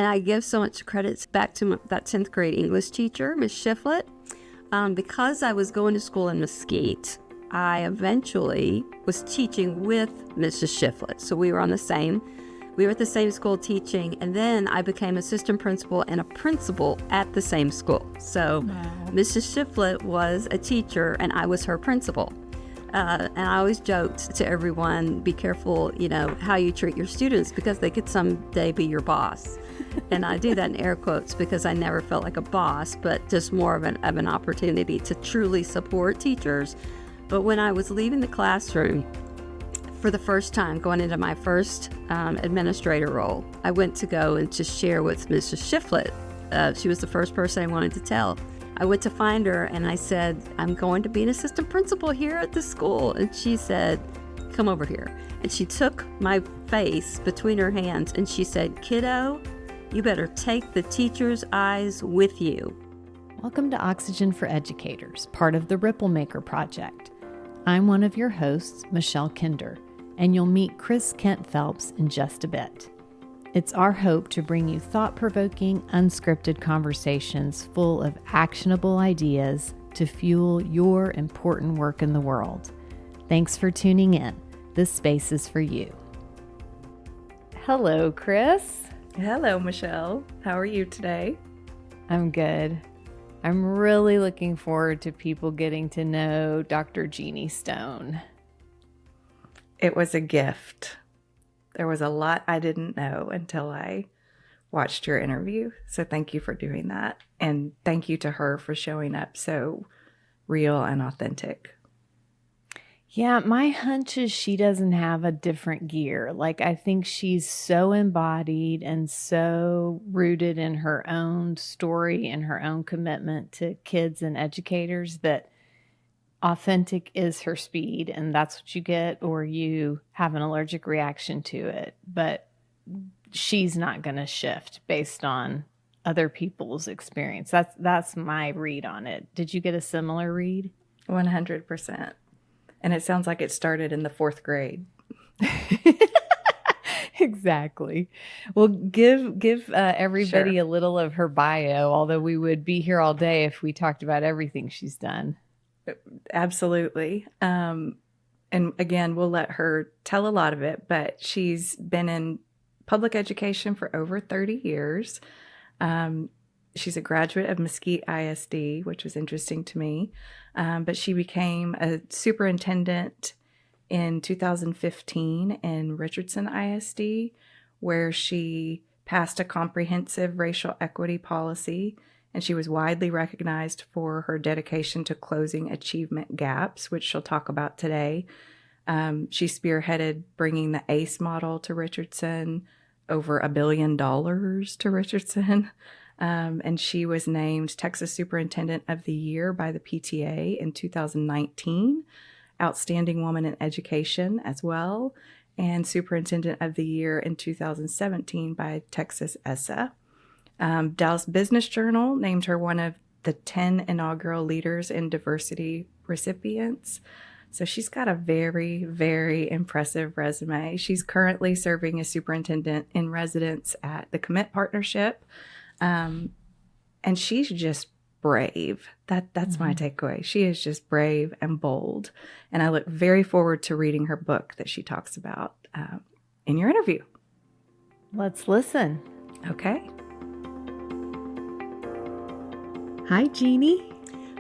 And I give so much credit back to that 10th grade English teacher, Miss Shiflett. Because I was going to school in Mesquite, I eventually was teaching with Mrs. Shiflett. So we were at the same school teaching, and then I became assistant principal and a principal at the same school. So Mrs. Shiflett was a teacher and I was her principal. And I always joked to everyone, be careful, how you treat your students because they could someday be your boss. And I do that in air quotes because I never felt like a boss, but just more of an opportunity to truly support teachers. But when I was leaving the classroom for the first time, going into my first administrator role, I went to go and to share with Mrs. Shiflett. She was the first person I wanted to tell. I went to find her and I said, I'm going to be an assistant principal here at the school. And she said, come over here. And she took my face between her hands and she said, kiddo, you better take the teacher's eyes with you. Welcome to Oxygen for Educators, part of the Ripple Maker Project. I'm one of your hosts, Michelle Kinder, and you'll meet Chris Kent Phelps in just a bit. It's our hope to bring you thought-provoking, unscripted conversations full of actionable ideas to fuel your important work in the world. Thanks for tuning in. This space is for you. Hello, Chris. Hello, Michelle. How are you today? I'm good. I'm really looking forward to people getting to know Dr. Jeannie Stone. It was a gift. There was a lot I didn't know until I watched your interview. So thank you for doing that. And thank you to her for showing up so real and authentic. Yeah, my hunch is she doesn't have a different gear. I think she's so embodied and so rooted in her own story and her own commitment to kids and educators that authentic is her speed, and that's what you get, or you have an allergic reaction to it. But she's not going to shift based on other people's experience. That's my read on it. Did you get a similar read? 100%. And it sounds like it started in the 4th grade. Exactly. Well, give everybody Sure. a little of her bio, although we would be here all day if we talked about everything she's done. Absolutely. And again, we'll let her tell a lot of it, but she's been in public education for over 30 years. She's a graduate of Mesquite ISD, which was interesting to me. But she became a superintendent in 2015 in Richardson ISD, where she passed a comprehensive racial equity policy, and she was widely recognized for her dedication to closing achievement gaps, which she'll talk about today. She spearheaded bringing the ACE model to Richardson, over $1 billion to Richardson. And she was named Texas Superintendent of the Year by the PTA in 2019, Outstanding Woman in Education as well, and Superintendent of the Year in 2017 by Texas ESSA. Dallas Business Journal named her one of the 10 inaugural Leaders in Diversity recipients. So she's got a very, very impressive resume. She's currently serving as superintendent in residence at the Commit Partnership. And she's just brave. That's my takeaway. She is just brave and bold. And I look very forward to reading her book that she talks about in your interview. Let's listen. Okay. Hi, Jeannie.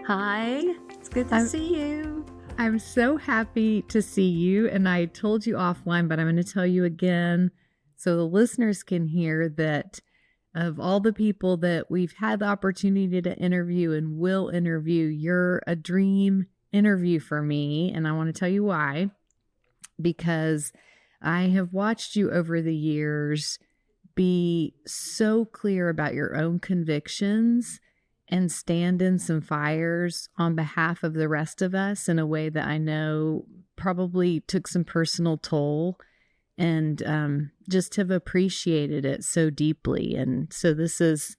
Hi, it's good to see you. I'm so happy to see you. And I told you offline, but I'm going to tell you again so the listeners can hear that of all the people that we've had the opportunity to interview and will interview, you're a dream interview for me. And I want to tell you why. Because I have watched you over the years be so clear about your own convictions and stand in some fires on behalf of the rest of us in a way that I know probably took some personal toll, and just have appreciated it so deeply. And so this is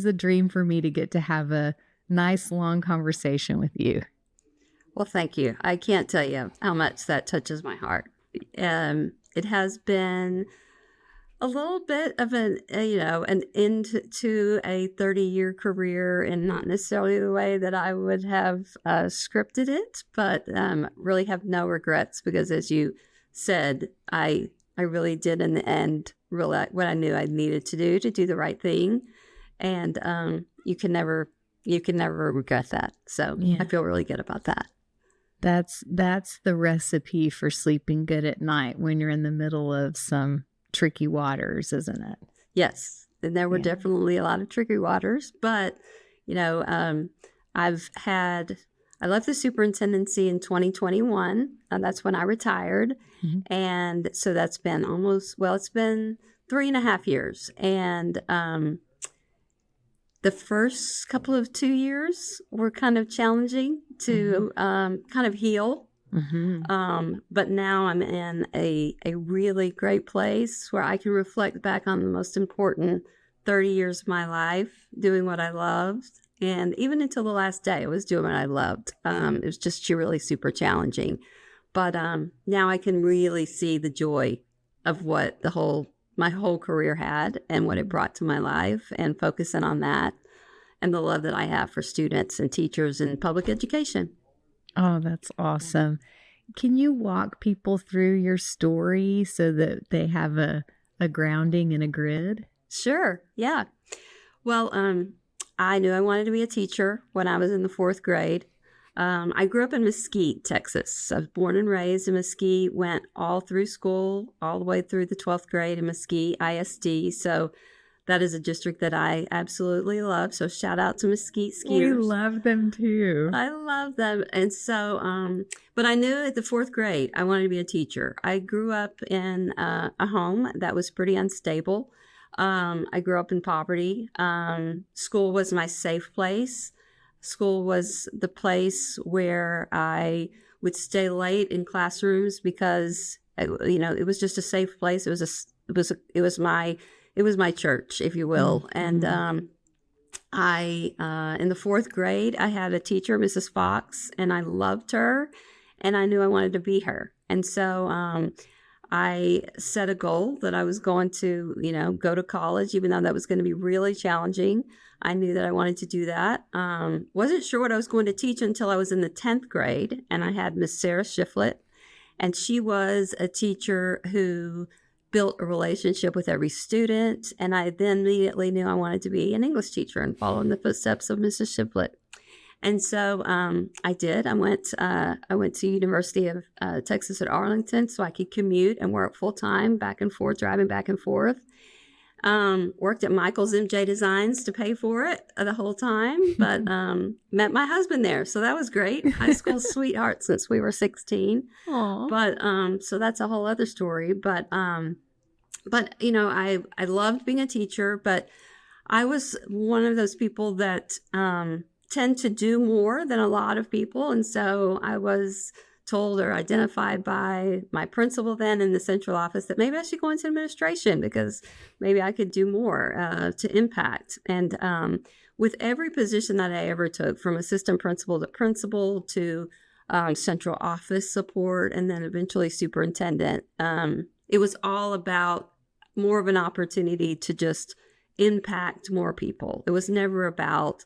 a dream for me to get to have a nice long conversation with you. Well, thank you. I can't tell you how much that touches my heart. It has been a little bit of an end to a 30-year career, and not necessarily the way that I would have scripted it, but really have no regrets, because as you said, I really did in the end realize what I knew I needed to do the right thing. And you can never regret that. So I feel really good about that. That's the recipe for sleeping good at night when you're in the middle of some tricky waters, isn't it? Yes. And there were definitely a lot of tricky waters, but I left the superintendency in 2021. That's when I retired. Mm-hmm. And so that's been it's been 3.5 years. And the first couple of 2 years were kind of challenging to kind of heal. Mm-hmm. But now I'm in a really great place where I can reflect back on the most important 30 years of my life, doing what I loved. And even until the last day, I was doing what I loved. It was just really super challenging. But now I can really see the joy of what my whole career had and what it brought to my life, and focusing on that and the love that I have for students and teachers in public education. Oh, that's awesome. Can you walk people through your story so that they have a grounding and a grid? Sure. Yeah. Well, I knew I wanted to be a teacher when I was in the 4th grade. I grew up in Mesquite, Texas. I was born and raised in Mesquite, went all through school, all the way through the 12th grade in Mesquite ISD. So that is a district that I absolutely love. So shout out to Mesquite Skeeters. We love them too. I love them. And so, but I knew at the 4th grade, I wanted to be a teacher. I grew up in a home that was pretty unstable. I grew up in poverty. School was my safe place. School was the place where I would stay late in classrooms because, it was just a safe place. It was my church, if you will. Mm-hmm. And in the 4th grade, I had a teacher, Mrs. Fox, and I loved her, and I knew I wanted to be her. And so I set a goal that I was going to, go to college, even though that was going to be really challenging. I knew that I wanted to do that. Wasn't sure what I was going to teach until I was in the 10th grade, and I had Miss Sarah Shiflett, and she was a teacher who built a relationship with every student. And I then immediately knew I wanted to be an English teacher and follow in the footsteps of Mrs. Shiflett. And so I did. I went to University of Texas at Arlington so I could commute and work full time, back and forth, driving back and forth. Worked at Michael's MJ Designs to pay for it the whole time, but met my husband there. So that was great. High school sweetheart since we were 16. Aww. But so that's a whole other story. But I loved being a teacher, but I was one of those people that tend to do more than a lot of people. And so I was told or identified by my principal then in the central office that maybe I should go into administration because maybe I could do more to impact. And with every position that I ever took, from assistant principal to central office support, and then eventually superintendent, it was all about more of an opportunity to just impact more people. It was never about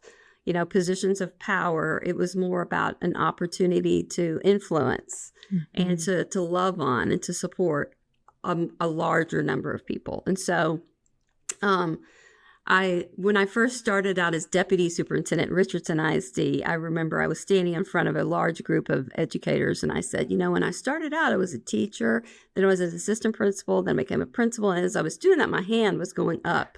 positions of power. It was more about an opportunity to influence and to love on and to support a larger number of people. And so when I first started out as deputy superintendent at Richardson ISD, I remember I was standing in front of a large group of educators, and I said, when I started out, I was a teacher, then I was an assistant principal, then I became a principal. And as I was doing that, my hand was going up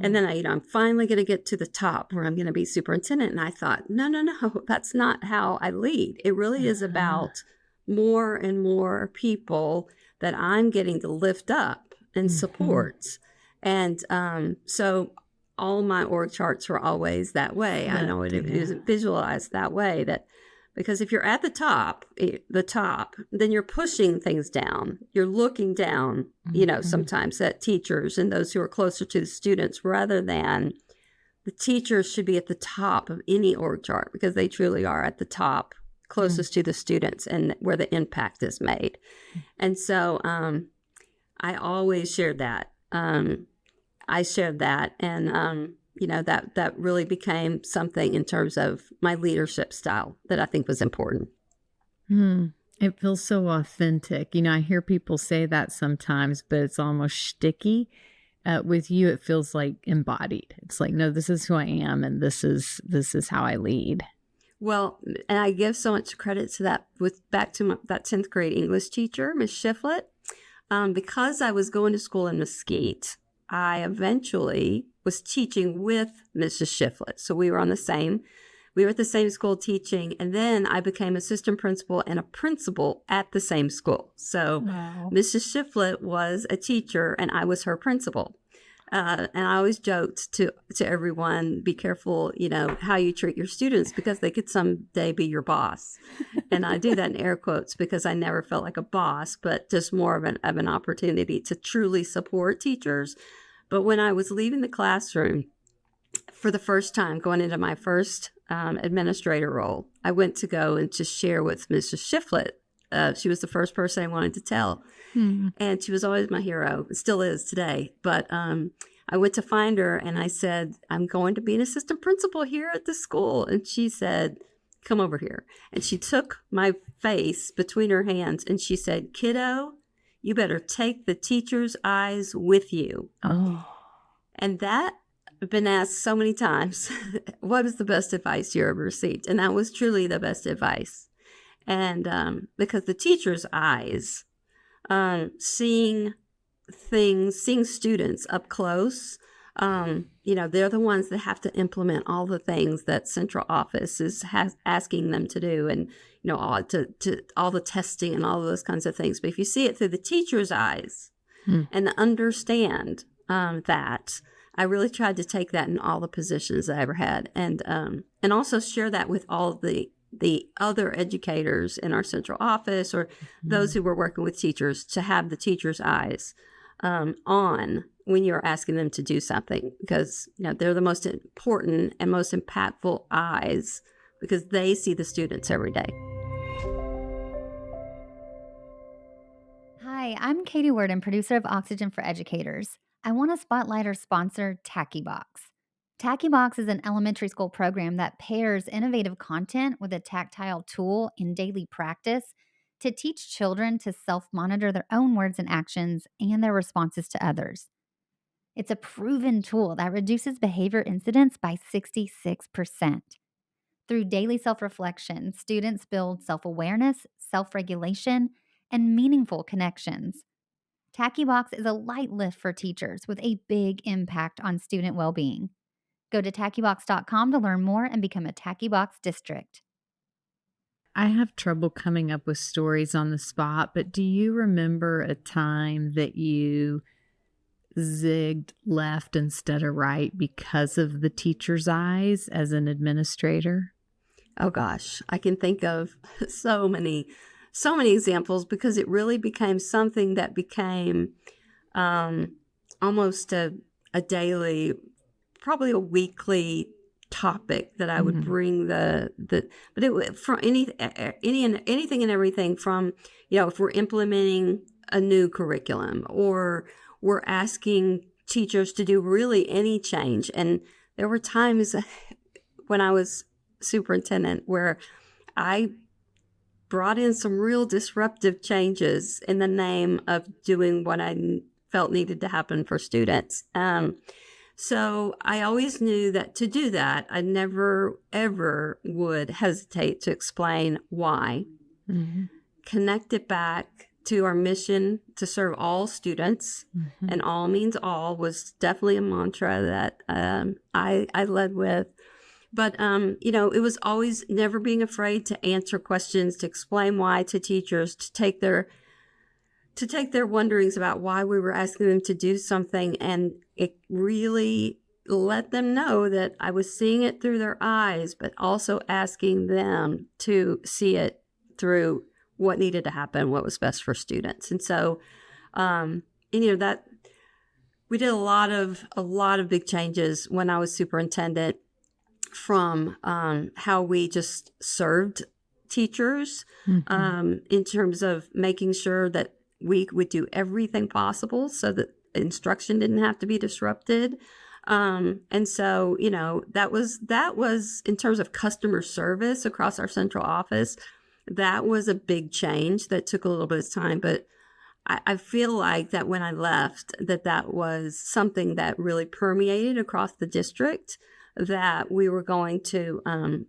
and then I'm finally going to get to the top where I'm going to be superintendent. And I thought, no, that's not how I lead. It really is about more and more people that I'm getting to lift up and support. And so all my org charts were always that way. I know it was visualized that way, that because if you're at the top, then you're pushing things down. You're looking down, sometimes at teachers and those who are closer to the students, rather than the teachers should be at the top of any org chart, because they truly are at the top, closest to the students and where the impact is made. And so I always shared that. I shared that, and that really became something in terms of my leadership style that I think was important. It feels so authentic. I hear people say that sometimes, but it's almost sticky. With you, it feels like embodied. It's like, no, this is who I am, and this is how I lead. Well, and I give so much credit to that back to that 10th grade English teacher, Miss Shiflett. Because I was going to school in Mesquite, I eventually was teaching with Mrs. Shiflett. So we were at the same school teaching, and then I became assistant principal and a principal at the same school. So Wow. Mrs. Shiflett was a teacher and I was her principal. And I always joked to everyone, be careful, how you treat your students, because they could someday be your boss. And I do that in air quotes because I never felt like a boss, but just more of an opportunity to truly support teachers. But when I was leaving the classroom for the first time, going into my first administrator role, I went to go and to share with Mrs. Shiflett. She was the first person I wanted to tell. And she was always my hero. It still is today. But I went to find her and I said, I'm going to be an assistant principal here at the school. And she said, come over here. And she took my face between her hands and she said, kiddo, you better take the teacher's eyes with you. Oh. And that, I've been asked so many times, what is the best advice you ever received? And that was truly the best advice. And because the teacher's eyes, seeing students up close, they're the ones that have to implement all the things that central office is asking them to do, and to all the testing and all of those kinds of things. But if you see it through the teacher's eyes and understand that, I really tried to take that in all the positions I ever had, and also share that with all of the other educators in our central office or those who were working with teachers, to have the teacher's eyes on when you're asking them to do something, because they're the most important and most impactful eyes, because they see the students every day. Hi, I'm Katie Worden, producer of Oxygen for Educators. I want to spotlight our sponsor, TackieBox. TackieBox is an elementary school program that pairs innovative content with a tactile tool in daily practice to teach children to self-monitor their own words and actions and their responses to others. It's a proven tool that reduces behavior incidents by 66%. Through daily self-reflection, students build self-awareness, self-regulation, and meaningful connections. TackieBox is a light lift for teachers with a big impact on student well-being. Go to tackiebox.com to learn more and become a TackieBox district. I have trouble coming up with stories on the spot, but do you remember a time that you zigged left instead of right because of the teacher's eyes as an administrator? Oh gosh, I can think of so many examples, because it really became something that became almost a daily, probably a weekly topic that I would bring but it from anything and everything from, if we're implementing a new curriculum or we're asking teachers to do really any change. And there were times when I was superintendent where I brought in some real disruptive changes in the name of doing what I felt needed to happen for students. So I always knew that to do that, I never, ever would hesitate to explain why. Connect it back to our mission to serve all students, and all means all was definitely a mantra that I led with. But, it was always never being afraid to answer questions, to explain why to teachers, to take their wonderings about why we were asking them to do something. And it really let them know that I was seeing it through their eyes, but also asking them to see it through what needed to happen, what was best for students. And so, that we did a lot of big changes when I was superintendent, from how we just served teachers, in terms of making sure that we would do everything possible so that instruction didn't have to be disrupted. And so, that was in terms of customer service across our central office, that was a big change that took a little bit of time. But I feel like that when I left, that was something that really permeated across the district, that we were going to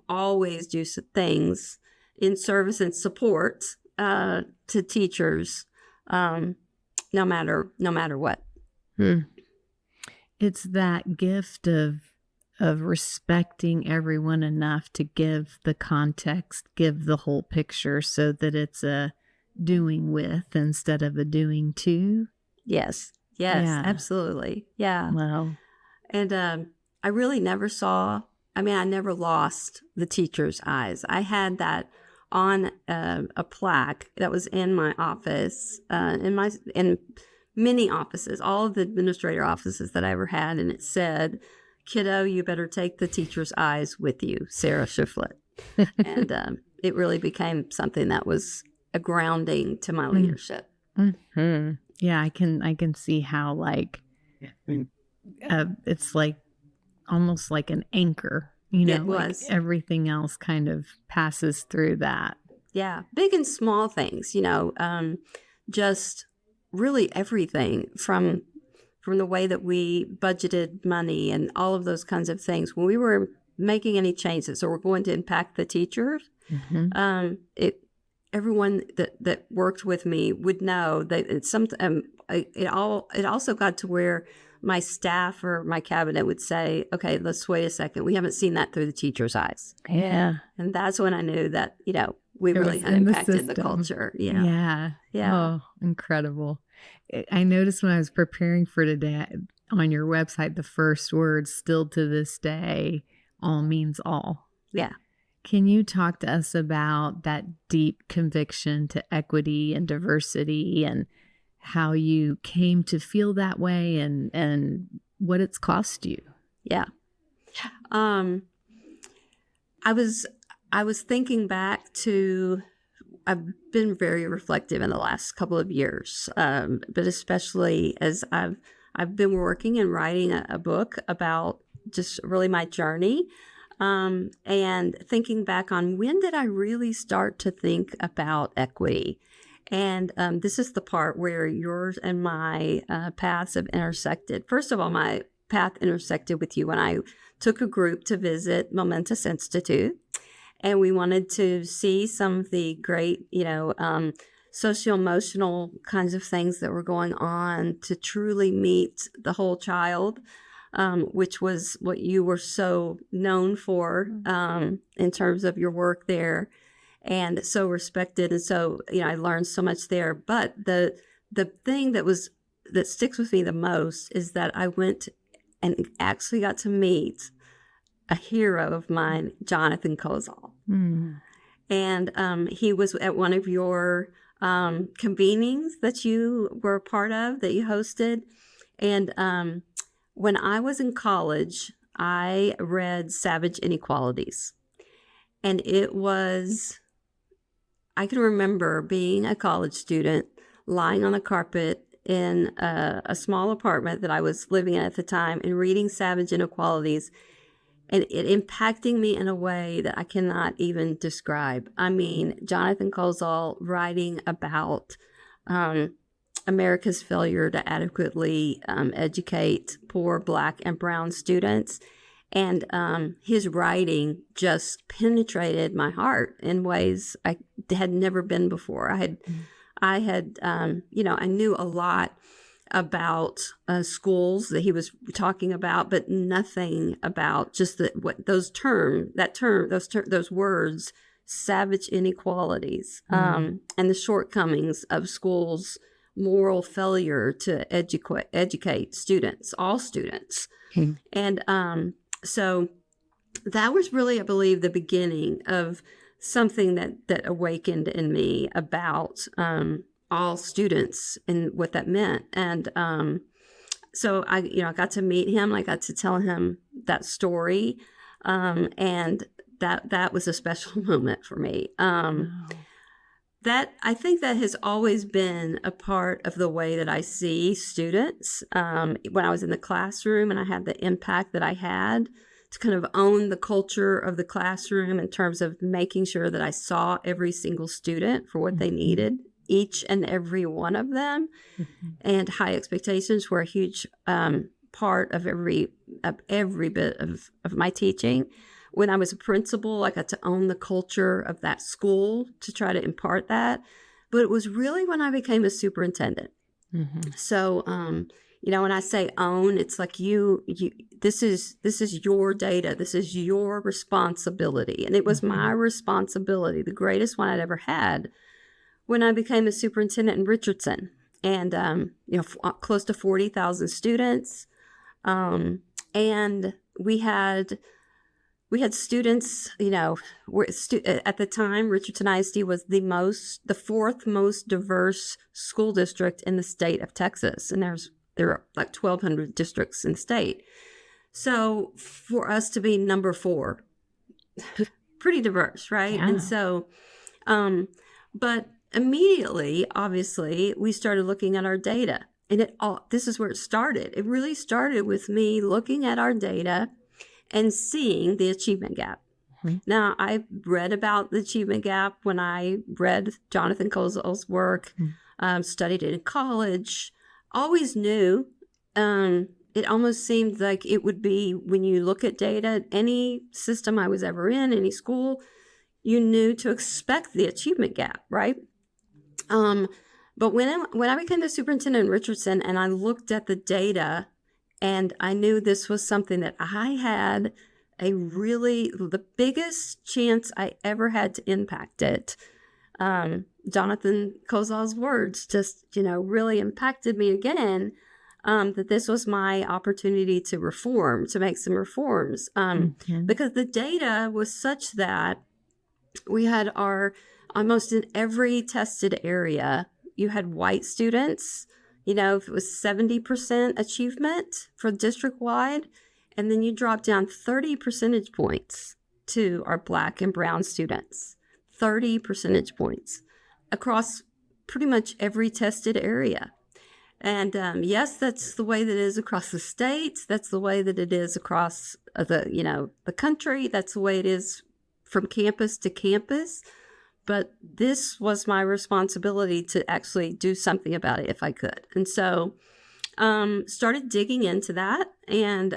always do some things in service and support to teachers, no matter what. It's that gift of respecting everyone enough to give the context, give the whole picture, so that it's a doing with instead of a doing to. Yes, Yeah. absolutely. Yeah. Wow. And I really never I never lost the teacher's eyes. I had that on a plaque that was in my office, in many offices, all of the administrator offices that I ever had, and it said, "Kiddo, you better take the teacher's eyes with you, Sarah Shiflett." And it really became something that was a grounding to my leadership. Mm-hmm. Yeah, I can see how it's like almost like an anchor. It was. Like everything else kind of passes through that. Yeah, big and small things. Just really everything from the way that we budgeted money and all of those kinds of things. When we were making any changes, so we're going to impact the teachers. Mm-hmm. Everyone that worked with me would know that it also got to where my staff or my cabinet would say, "Okay, let's wait a second. We haven't seen that through the teacher's eyes." Yeah. And that's when I knew that, we really had impacted the culture. Yeah. Oh, incredible. I noticed when I was preparing for today on your website, the first word, "still to this day," all means all. Yeah. Can you talk to us about that deep conviction to equity and diversity and how you came to feel that way and what it's cost you? Yeah. I was thinking back to, I've been very reflective in the last couple of years, but especially as I've been working and writing a book about just really my journey, and thinking back on when did I really start to think about equity. And this is the part where yours and my paths have intersected. First of all, my path intersected with you when I took a group to visit Momentous Institute. And we wanted to see some of the great, socio-emotional kinds of things that were going on to truly meet the whole child, which was what you were so known for in terms of your work there, and so respected. And so, I learned so much there. But the thing that sticks with me the most is that I went and actually got to meet a hero of mine, Jonathan Kozol. And he was at one of your convenings that you were a part of, that you hosted. And when I was in college, I read Savage Inequalities. And I can remember being a college student, lying on the carpet in a small apartment that I was living in at the time and reading Savage Inequalities, and it impacting me in a way that I cannot even describe. I mean, Jonathan Kozol writing about America's failure to adequately educate poor Black and brown students. And his writing just penetrated my heart in ways I had never been before. I knew a lot about schools that he was talking about, but nothing about just those words, savage inequalities, and the shortcomings of schools' moral failure to educate students, all students. And so that was really, I believe, the beginning of something that awakened in me about all students and what that meant. And so I got to meet him. I got to tell him that story, and that was a special moment for me. I think that has always been a part of the way that I see students. When I was in the classroom and I had the impact that I had to kind of own the culture of the classroom in terms of making sure that I saw every single student for what they needed, each and every one of them. And high expectations were a huge part of every bit of my teaching. When I was a principal, I got to own the culture of that school to try to impart that. But it was really when I became a superintendent. So, when I say own, it's like this is your data. This is your responsibility. And it was my responsibility, the greatest one I'd ever had, when I became a superintendent in Richardson. And, close to 40,000 students. And we had students, at the time, Richardson ISD was the fourth most diverse school district in the state of Texas. And there are like 1,200 districts in the state. So for us to be number 4, pretty diverse, right? Yeah. And so, but immediately, obviously, we started looking at our data. And this is where it started. It really started with me looking at our data and seeing the achievement gap. Now, I read about the achievement gap when I read Jonathan Kozol's work, studied it in college, always knew. It almost seemed like it would be, when you look at data, any system I was ever in, any school, you knew to expect the achievement gap, right? But when I became the superintendent in Richardson and I looked at the data, and I knew this was something that I had the biggest chance I ever had to impact it. Jonathan Kozol's words just, really impacted me again, that this was my opportunity to make some reforms. Because the data was such that we had almost in every tested area, you had white students. If it was 70% achievement for district-wide, and then you drop down 30 percentage points to our Black and Brown students, 30 percentage points across pretty much every tested area. And yes, that's the way that it is across the states. That's the way that it is across the country. That's the way it is from campus to campus. But this was my responsibility to actually do something about it if I could. And so started digging into that and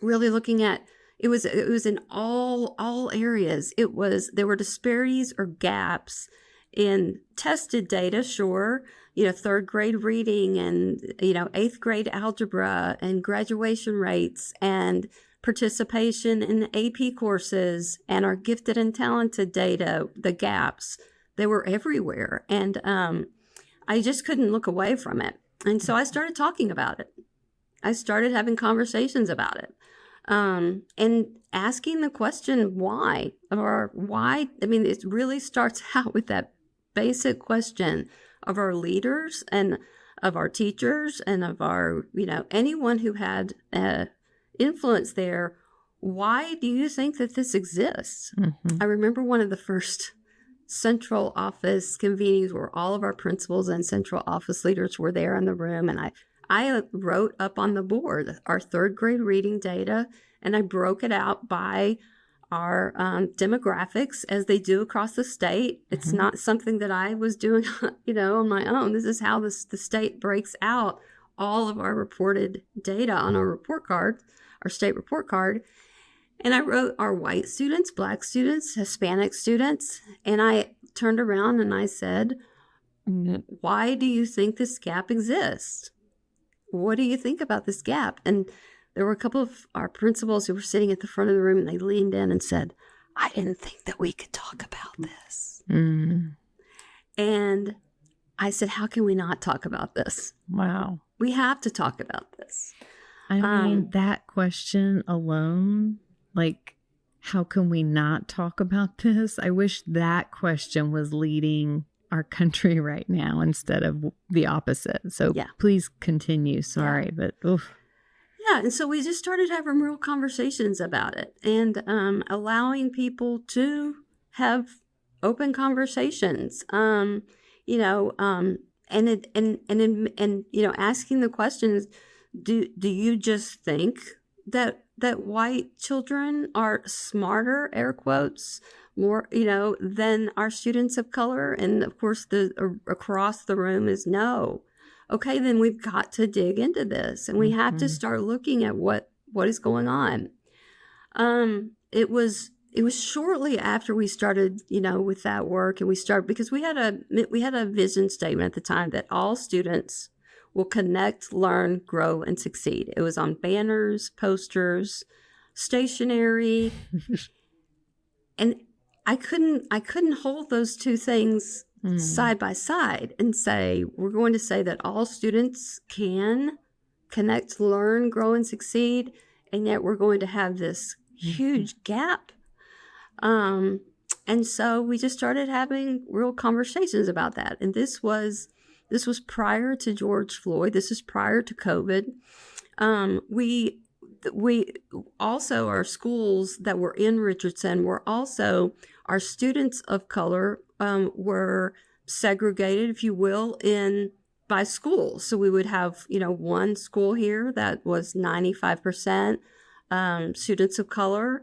really looking at, it was in all areas. There were disparities or gaps in tested data, sure, 3rd grade reading and, 8th grade algebra and graduation rates and participation in AP courses and our gifted and talented data, the gaps, they were everywhere. And I just couldn't look away from it. And so I started talking about it. I started having conversations about it and asking the question, why? It really starts out with that basic question of our leaders and of our teachers and of our, anyone who had influence there. Why do you think that this exists? I remember one of the first central office convenings where all of our principals and central office leaders were there in the room, and I wrote up on the board our 3rd grade reading data, and I broke it out by our demographics as they do across the state. It's not something that I was doing, on my own. This is how the state breaks out all of our reported data on our report card, our state report card. And I wrote our white students, Black students, Hispanic students, and I turned around and I said, why do you think this gap exists? What do you think about this gap? And there were a couple of our principals who were sitting at the front of the room, and they leaned in and said, I didn't think that we could talk about this. And I said, how can we not talk about this? Wow. We have to talk about this. I mean, that question alone, like, how can we not talk about this? I wish that question was leading our country right now instead of the opposite. So please continue. Sorry, but oof. Yeah, and so we just started having real conversations about it and allowing people to have open conversations, asking the questions, do you just think that white children are smarter, air quotes, more, than our students of color? And of course, across the room is no. Okay, then we've got to dig into this, and we have to start looking at what is going on. It was shortly after we started, with that work, and because we had a vision statement at the time that all students will connect, learn, grow, and succeed. It was on banners, posters, stationery, and I couldn't hold those two things side by side and say, we're going to say that all students can connect, learn, grow, and succeed, and yet we're going to have this huge gap. And so we just started having real conversations about that. And this was prior to George Floyd. This is prior to COVID. We also, our schools that were in Richardson were also, our students of color were segregated, if you will, by schools. So we would have, one school here that was 95% students of color,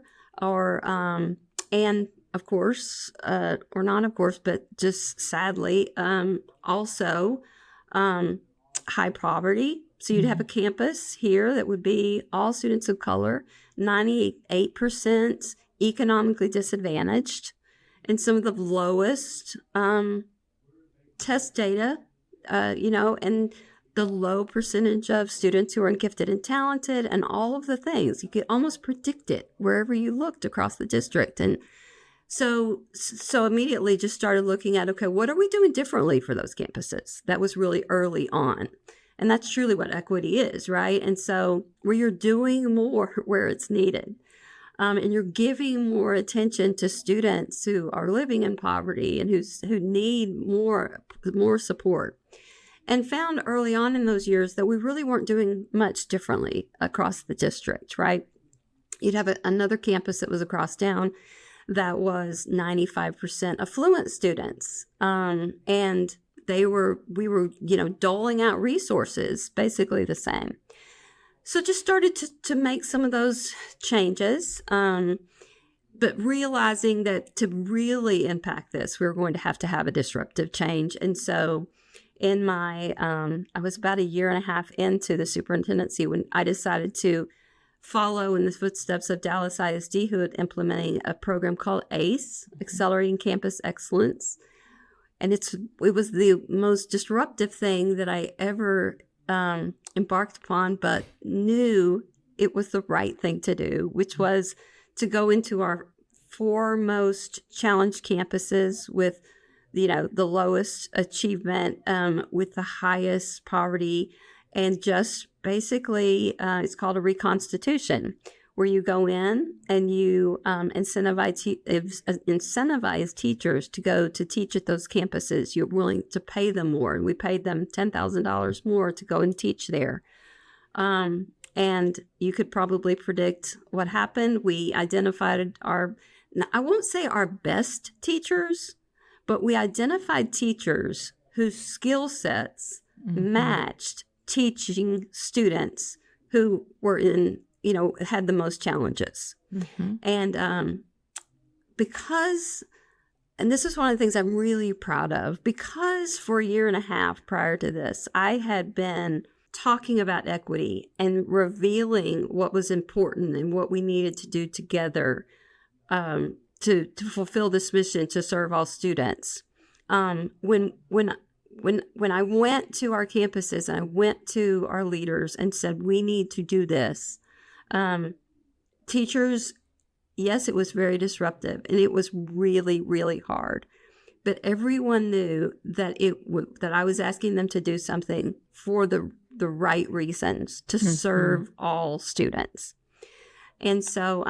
and of course, or not of course, but just sadly, also high poverty. So you'd have a campus here that would be all students of color, 98% economically disadvantaged, and some of the lowest test data, and the low percentage of students who are gifted and talented, and all of the things. You could almost predict it wherever you looked across the district. And so immediately just started looking at, okay, what are we doing differently for those campuses? That was really early on. And that's truly what equity is, right? And so where you're doing more where it's needed, and you're giving more attention to students who are living in poverty and who need more support. And found early on in those years that we really weren't doing much differently across the district, right? You'd have another campus that was across town that was 95% affluent students. And we were, doling out resources basically the same. So just started to make some of those changes, but realizing that to really impact this, we were going to have a disruptive change. And so I was about a year and a half into the superintendency when I decided to follow in the footsteps of Dallas ISD, who had implementing a program called ACE, Accelerating Campus Excellence. And it was the most disruptive thing that I ever embarked upon, but knew it was the right thing to do, which was to go into our 4 most challenged campuses with the lowest achievement, with the highest poverty, and just basically, it's called a reconstitution, where you go in and you incentivize teachers to go to teach at those campuses. You're willing to pay them more. And we paid them $10,000 more to go and teach there. And you could probably predict what happened. We identified I won't say our best teachers, but we identified teachers whose skill sets matched teaching students who were had the most challenges. And because, and this is one of the things I'm really proud of, because for a year and a half prior to this, I had been talking about equity and revealing what was important and what we needed to do together to fulfill this mission to serve all students. When I went to our campuses and I went to our leaders and said, we need to do this, teachers, yes, it was very disruptive and it was really, really hard. But everyone knew that that I was asking them to do something for the right reasons to serve all students. And so,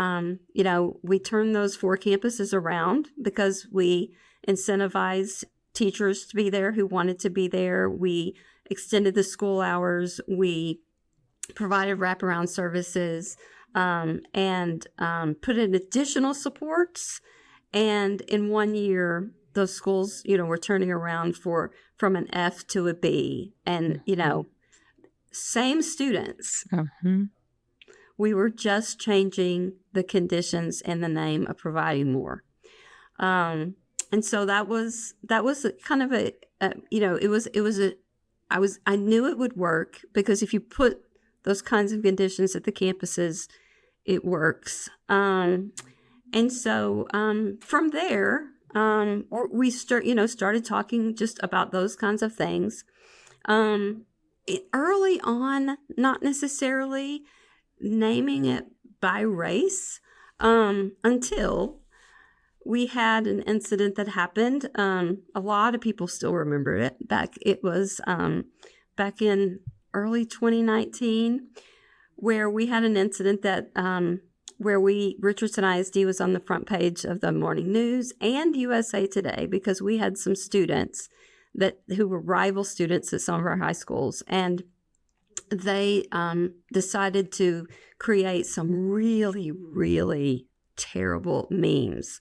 we turned those 4 campuses around because we incentivized teachers to be there who wanted to be there. We extended the school hours. We provided wraparound services, and put in additional supports And in 1 year, those schools, were turning around from an F to a B. And, same students. We were just changing the conditions in the name of providing more. And so that was a kind of I knew it would work, because if you put those kinds of conditions at the campuses, it works. And so from there, we started talking just about those kinds of things. Early on, not necessarily naming it by race, until we had an incident that happened. A lot of people still remember it. It was back in early 2019, where we had an incident that where Richardson ISD was on the front page of the morning news and USA Today, because we had some students who were rival students at some of our high schools, and they decided to create some really, really terrible memes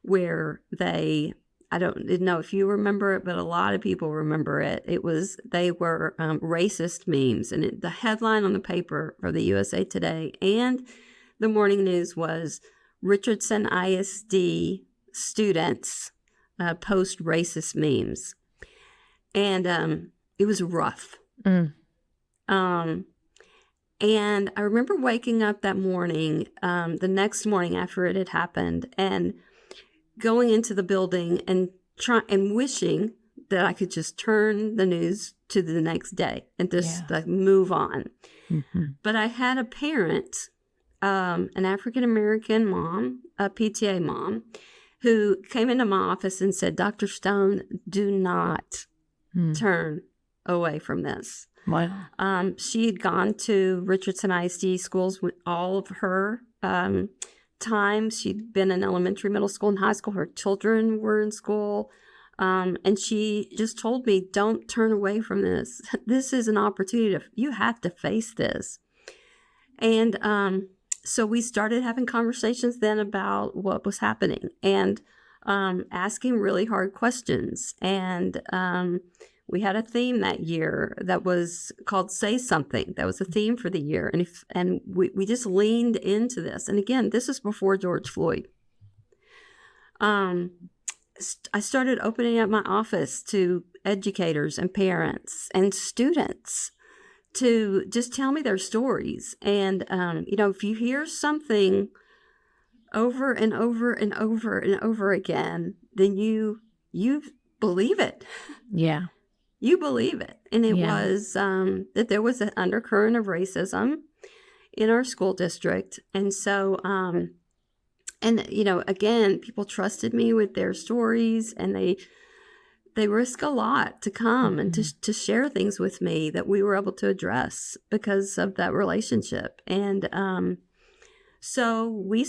where I don't know if you remember it, but a lot of people remember it. They were racist memes, and the headline on the paper for the USA Today and the morning news was Richardson ISD students post racist memes. And it was rough. And I remember waking up that morning, the next morning after it had happened, and going into the building and wishing that I could just turn the news to the next day and just move on. But I had a parent, an African-American mom, a PTA mom, who came into my office and said, Dr. Stone, do not turn away from this. Wow. She had gone to Richardson ISD schools with all of her time. She'd been in elementary, middle school, and high school. Her children were in school. And she just told me, don't turn away from this. This is an opportunity. You have to face this. And so we started having conversations then about what was happening, and asking really hard questions. And we had a theme that year that was called Say Something. That was a theme for the year. And we just leaned into this. And again, this is before George Floyd. I started opening up my office to educators and parents and students to just tell me their stories. And, if you hear something over and over and over and over again, then you believe it. Yeah. You believe it. And it was that there was an undercurrent of racism in our school district. And so, again, people trusted me with their stories, and they risk a lot to come and to share things with me that we were able to address because of that relationship. And so we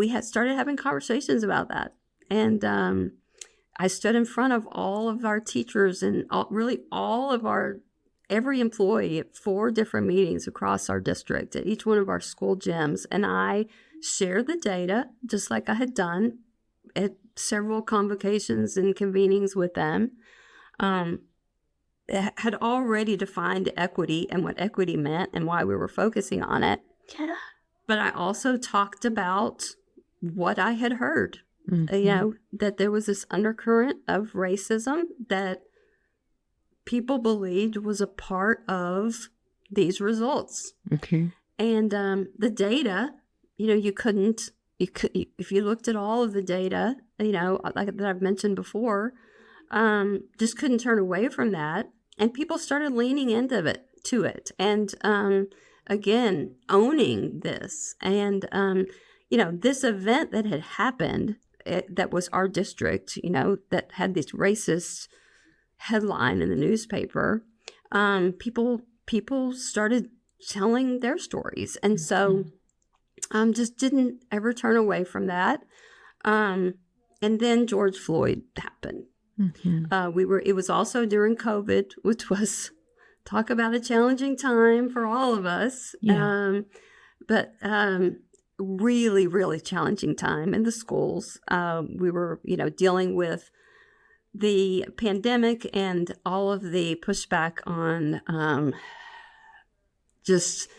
had started having conversations about that. And I stood in front of all of our teachers and all of every employee at 4 different meetings across our district at each one of our school gyms. And I shared the data just like I had done at several convocations and convenings with them. Had already defined equity and what equity meant and why we were focusing on it. Yeah. But I also talked about what I had heard. That there was this undercurrent of racism that people believed was a part of these results. Okay. And the data, if you looked at all of the data, like that I've mentioned before, just couldn't turn away from that. And people started leaning into it. And again, owning this. And, this event that had happened, that was our district, that had this racist headline in the newspaper, people started telling their stories. And so just didn't ever turn away from that. And then George Floyd happened. It was also during COVID, which was, talk about a challenging time for all of us. Yeah. But really, really challenging time in the schools. We were, dealing with the pandemic and all of the pushback on just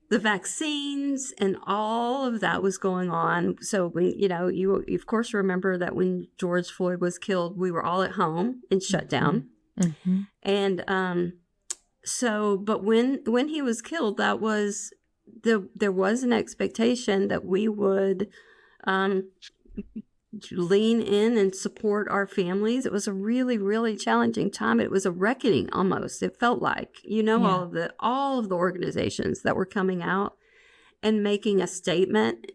the vaccines, and all of that was going on. So when, you of course remember that when George Floyd was killed, we were all at home and shut down. Mm-hmm. And but when he was killed, there was an expectation that we would lean in and support our families. It was a really, really challenging time. It was a reckoning almost. It felt like, all of the organizations that were coming out and making a statement,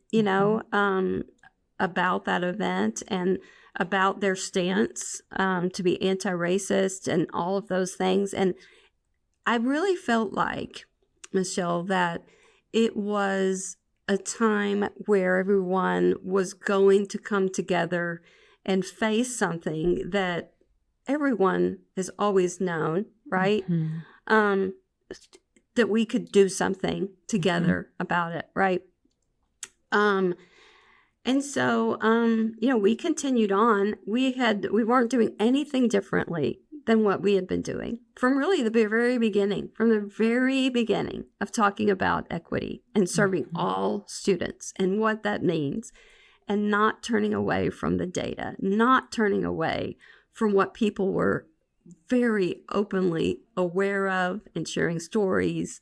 about that event and about their stance to be anti-racist and all of those things. And I really felt like, Michelle, that it was a time where everyone was going to come together and face something that everyone has always known, right? Mm-hmm. That we could do something together about it, right? And so, we continued on. We weren't doing anything differently than what we had been doing from really the very beginning, of talking about equity and serving all students and what that means, and not turning away from the data, not turning away from what people were very openly aware of and sharing stories.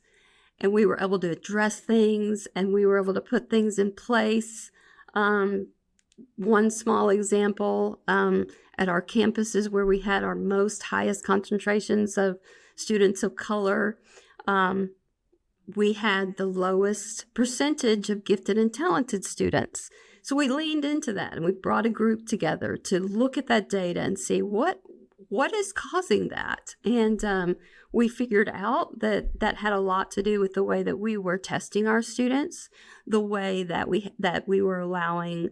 And we were able to address things, and we were able to put things in place. One small example, at our campuses where we had our highest concentrations of students of color, we had the lowest percentage of gifted and talented students. So we leaned into that, and we brought a group together to look at that data and see what is causing that. And we figured out that had a lot to do with the way that we were testing our students, the way that we were allowing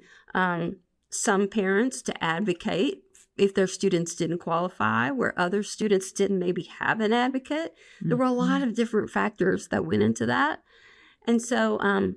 some parents to advocate if their students didn't qualify, where other students didn't maybe have an advocate. There were a lot of different factors that went into that. And so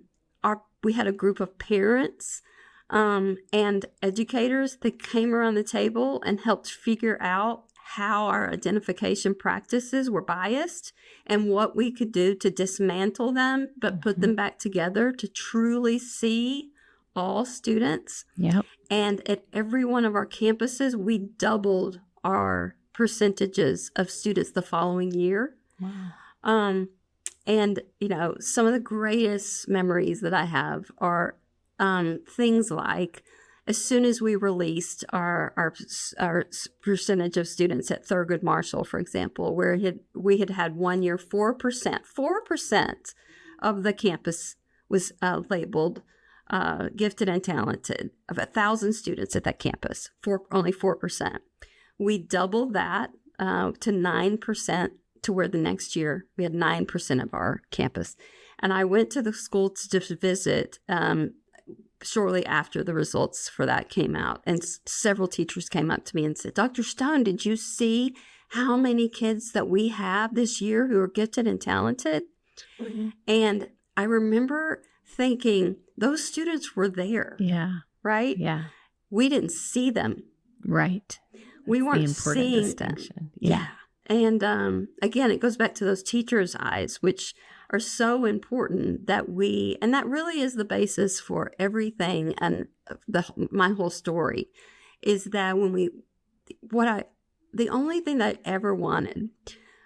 we had a group of parents and educators that came around the table and helped figure out how our identification practices were biased and what we could do to dismantle them, but put them back together to truly see all students. Yep. And at every one of our campuses, we doubled our percentages of students the following year. Wow. And, some of the greatest memories that I have are things like, as soon as we released our percentage of students at Thurgood Marshall, for example, where we had 1 year 4% of the campus was labeled gifted and talented. Of 1,000 students at that campus, only 4%. We doubled that to 9%, to where the next year we had 9% of our campus. And I went to the school to just visit shortly after the results for that came out. And several teachers came up to me and said, Dr. Stone, did you see how many kids that we have this year who are gifted and talented? Mm-hmm. And I remember thinking, those students were there. Yeah. Right? Yeah. We didn't see them. Right. We That's weren't the important seeing distinction. them. Yeah. And again, it goes back to those teachers' eyes, which are so important and that really is the basis for everything. And my whole story is that the only thing that I ever wanted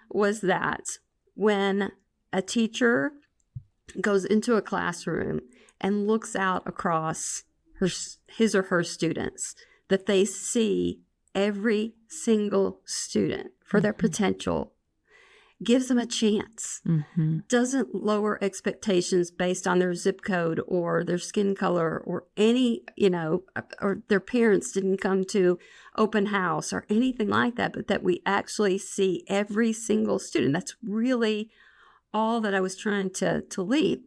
was that when a teacher goes into a classroom and looks out across his or her students, that they see every single student for their potential, gives them a chance, doesn't lower expectations based on their zip code or their skin color or any, or their parents didn't come to open house or anything like that, but that we actually see every single student. That's really all that I was trying to lead.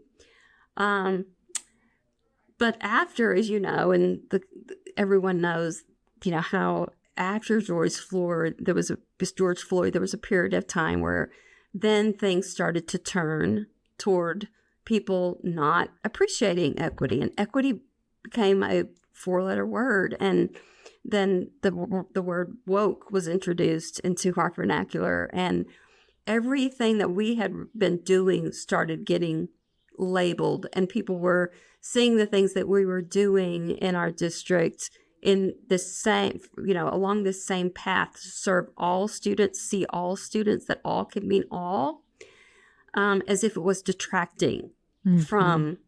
But after, as you know, and everyone knows, how after George Floyd, there was a period of time where then things started to turn toward, people not appreciating equity, and equity became a 4-letter word. And then the word woke was introduced into our vernacular, and everything that we had been doing started getting labeled, and people were seeing the things that we were doing in our district in the same, along this same path to serve all students, see all students, that all can mean all, as if it was detracting from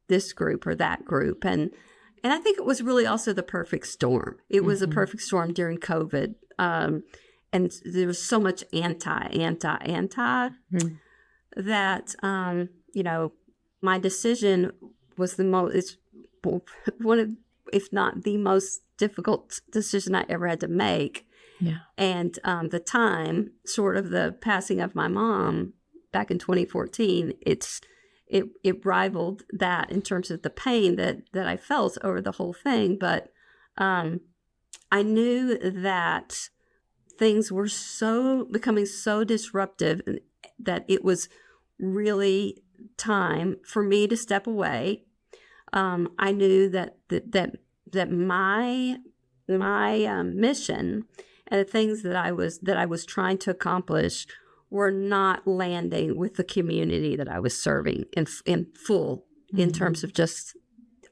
this group or that group. And I think it was really also the perfect storm. It was a perfect storm during COVID. And there was so much anti that, my decision was one of, if not the most difficult decision I ever had to make. Yeah. And the time, sort of the passing of my mom back in 2014, it rivaled that in terms of the pain that I felt over the whole thing. But I knew that things were becoming so disruptive that it was really time for me to step away. I knew that my mission and the things that I was trying to accomplish were not landing with the community that I was serving in full, in terms of just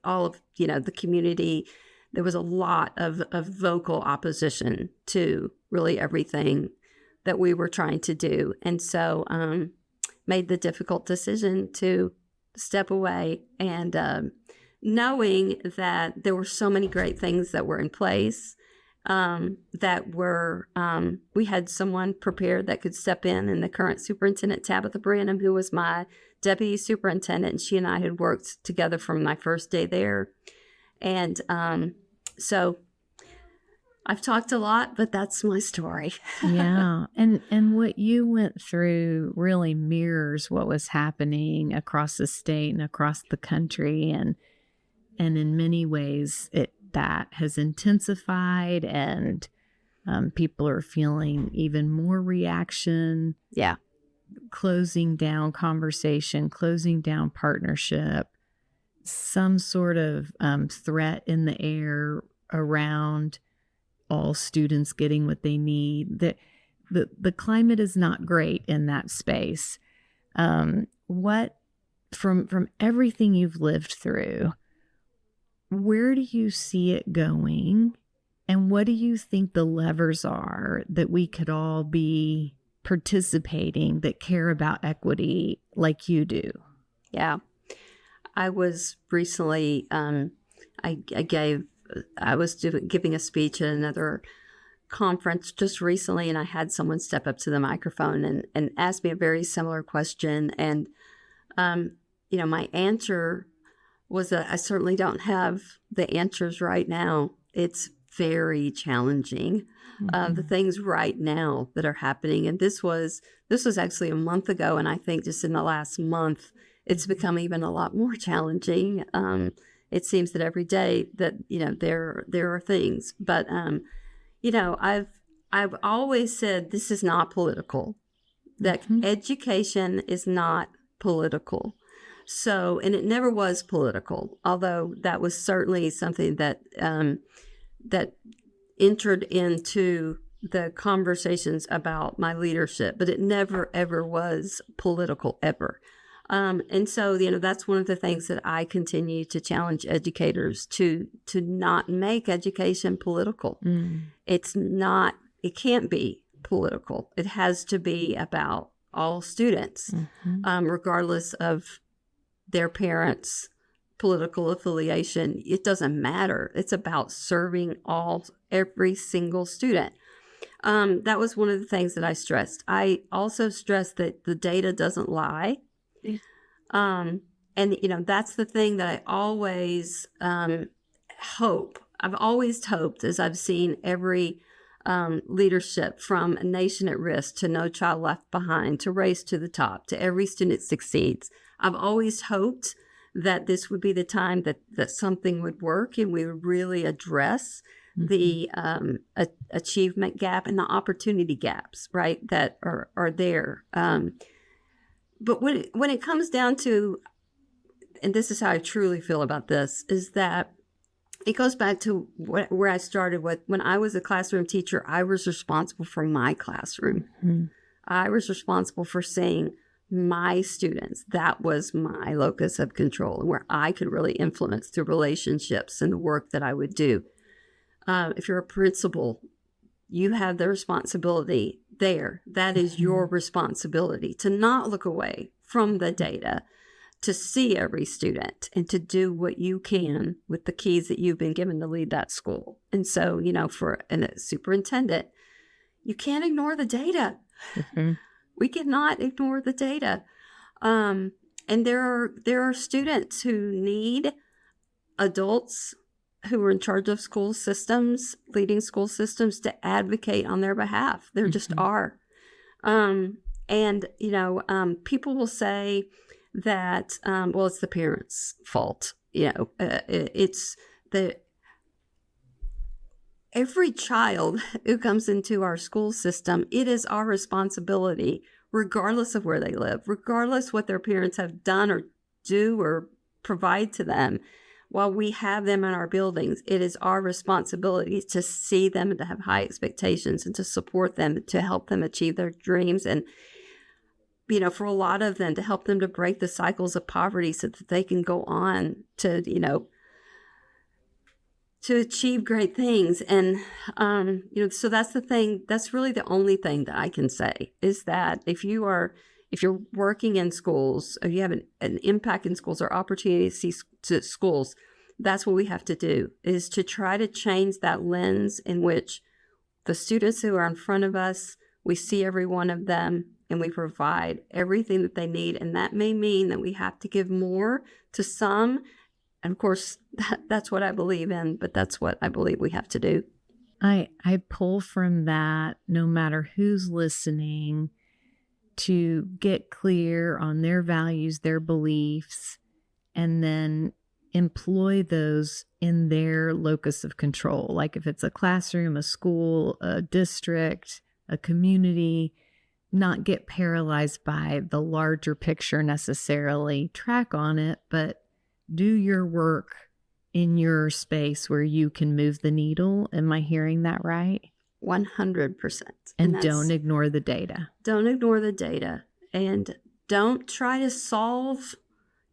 all of the community. There was a lot of vocal opposition to really everything that we were trying to do, and so made the difficult decision to step away, and knowing that there were so many great things that were in place, that were, we had someone prepared that could step in the current superintendent, Tabitha Branham, who was my deputy superintendent, and she and I had worked together from my first day there. And so I've talked a lot, but that's my story. Yeah. And what you went through really mirrors what was happening across the state and across the country. And in many ways, that has intensified, and people are feeling even more reaction. Yeah. Closing down conversation, closing down partnership, some sort of threat in the air around all students getting what they need. The climate is not great in that space. What from everything you've lived through, where do you see it going, and what do you think the levers are that we could all be participating that care about equity like you do? Yeah. I was recently, I was giving a speech at another conference just recently, and I had someone step up to the microphone and ask me a very similar question. And, my answer was that I certainly don't have the answers right now. It's very challenging, the things right now that are happening. And this was actually a month ago, and I think just in the last month, it's become even a lot more challenging. It seems that every day that there are things, but I've always said this is not political. That education is not political. So, and it never was political, although that was certainly something that that entered into the conversations about my leadership, but it never, ever was political, ever. And so, that's one of the things that I continue to challenge educators to not make education political. It's not, it can't be political. It has to be about all students, regardless of their parents' political affiliation. It doesn't matter. It's about serving every single student. That was one of the things that I stressed. I also stressed that the data doesn't lie. And that's the thing that I always hope. I've always hoped, as I've seen every leadership, from A Nation at Risk to No Child Left Behind to Race to the Top to Every Student Succeeds. I've always hoped that this would be the time that something would work and we would really address the achievement gap and the opportunity gaps, right, that are there. But when it comes down to and this is how I truly feel about this, is that it goes back to where I started with. When I was a classroom teacher, I was responsible for my classroom. Mhm. I was responsible for seeing my students. That was my locus of control, and where I could really influence the relationships and the work that I would do. If you're a principal, you have the responsibility there. That is your responsibility to not look away from the data, to see every student and to do what you can with the keys that you've been given to lead that school. And so, for a superintendent, you can't ignore the data. Mhm. We cannot ignore the data. And there are students who need adults who are in charge of school systems, leading school systems, to advocate on their behalf. There just are. And people will say that, it's the parents' fault. It's every child who comes into our school system, it is our responsibility, regardless of where they live, regardless what their parents have done or do or provide to them. While we have them in our buildings, it is our responsibility to see them and to have high expectations and to support them, to help them achieve their dreams. And, for a lot of them, to help them to break the cycles of poverty so that they can go on to, to achieve great things. And, so that's the thing. That's really the only thing that I can say, is that if you're working in schools, if you have an impact in schools or opportunity to see to schools, that's what we have to do, is to try to change that lens in which the students who are in front of us, we see every one of them and we provide everything that they need. And that may mean that we have to give more to some. And of course, that's what I believe in, but that's what I believe we have to do. I pull from that, no matter who's listening, to get clear on their values, their beliefs, and then employ those in their locus of control. Like if it's a classroom, a school, a district, a community, not get paralyzed by the larger picture necessarily. Track on it, but do your work in your space where you can move the needle. Am I hearing that right? 100%. And don't ignore the data. Don't ignore the data, and don't try to solve.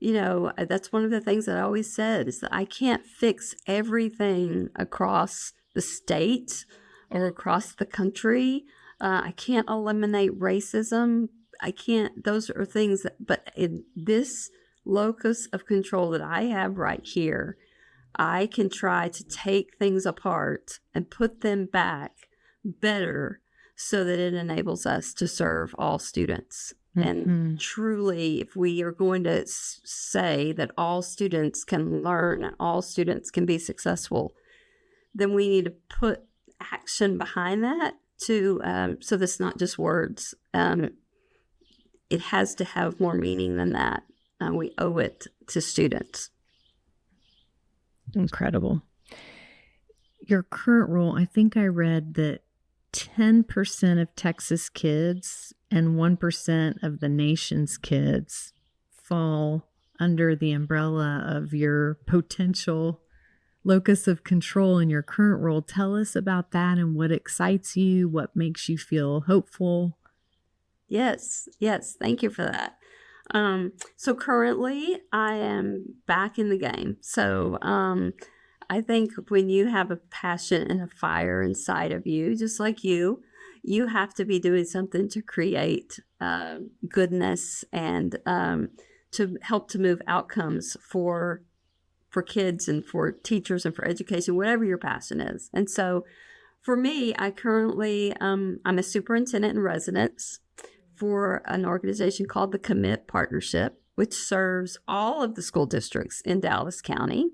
That's one of the things that I always said, is that I can't fix everything across the state or across the country. I can't eliminate racism. I can't, those are things but in this locus of control that I have right here, I can try to take things apart and put them back better so that it enables us to serve all students. And truly, if we are going to say that all students can learn and all students can be successful, then we need to put action behind that so that's not just words. It has to have more meaning than that. We owe it to students. Incredible. Your current role, I think I read that 10% of Texas kids and 1% of the nation's kids fall under the umbrella of your potential locus of control in your current role. Tell us about that and what excites you, what makes you feel hopeful. Yes. Thank you for that. So currently I am back in the game. So I think when you have a passion and a fire inside of you, just like you have to be doing something to create goodness and to help to move outcomes for kids and for teachers and for education, whatever your passion is. And so for me, I currently, I'm a superintendent in residence for an organization called the Commit Partnership, which serves all of the school districts in Dallas County.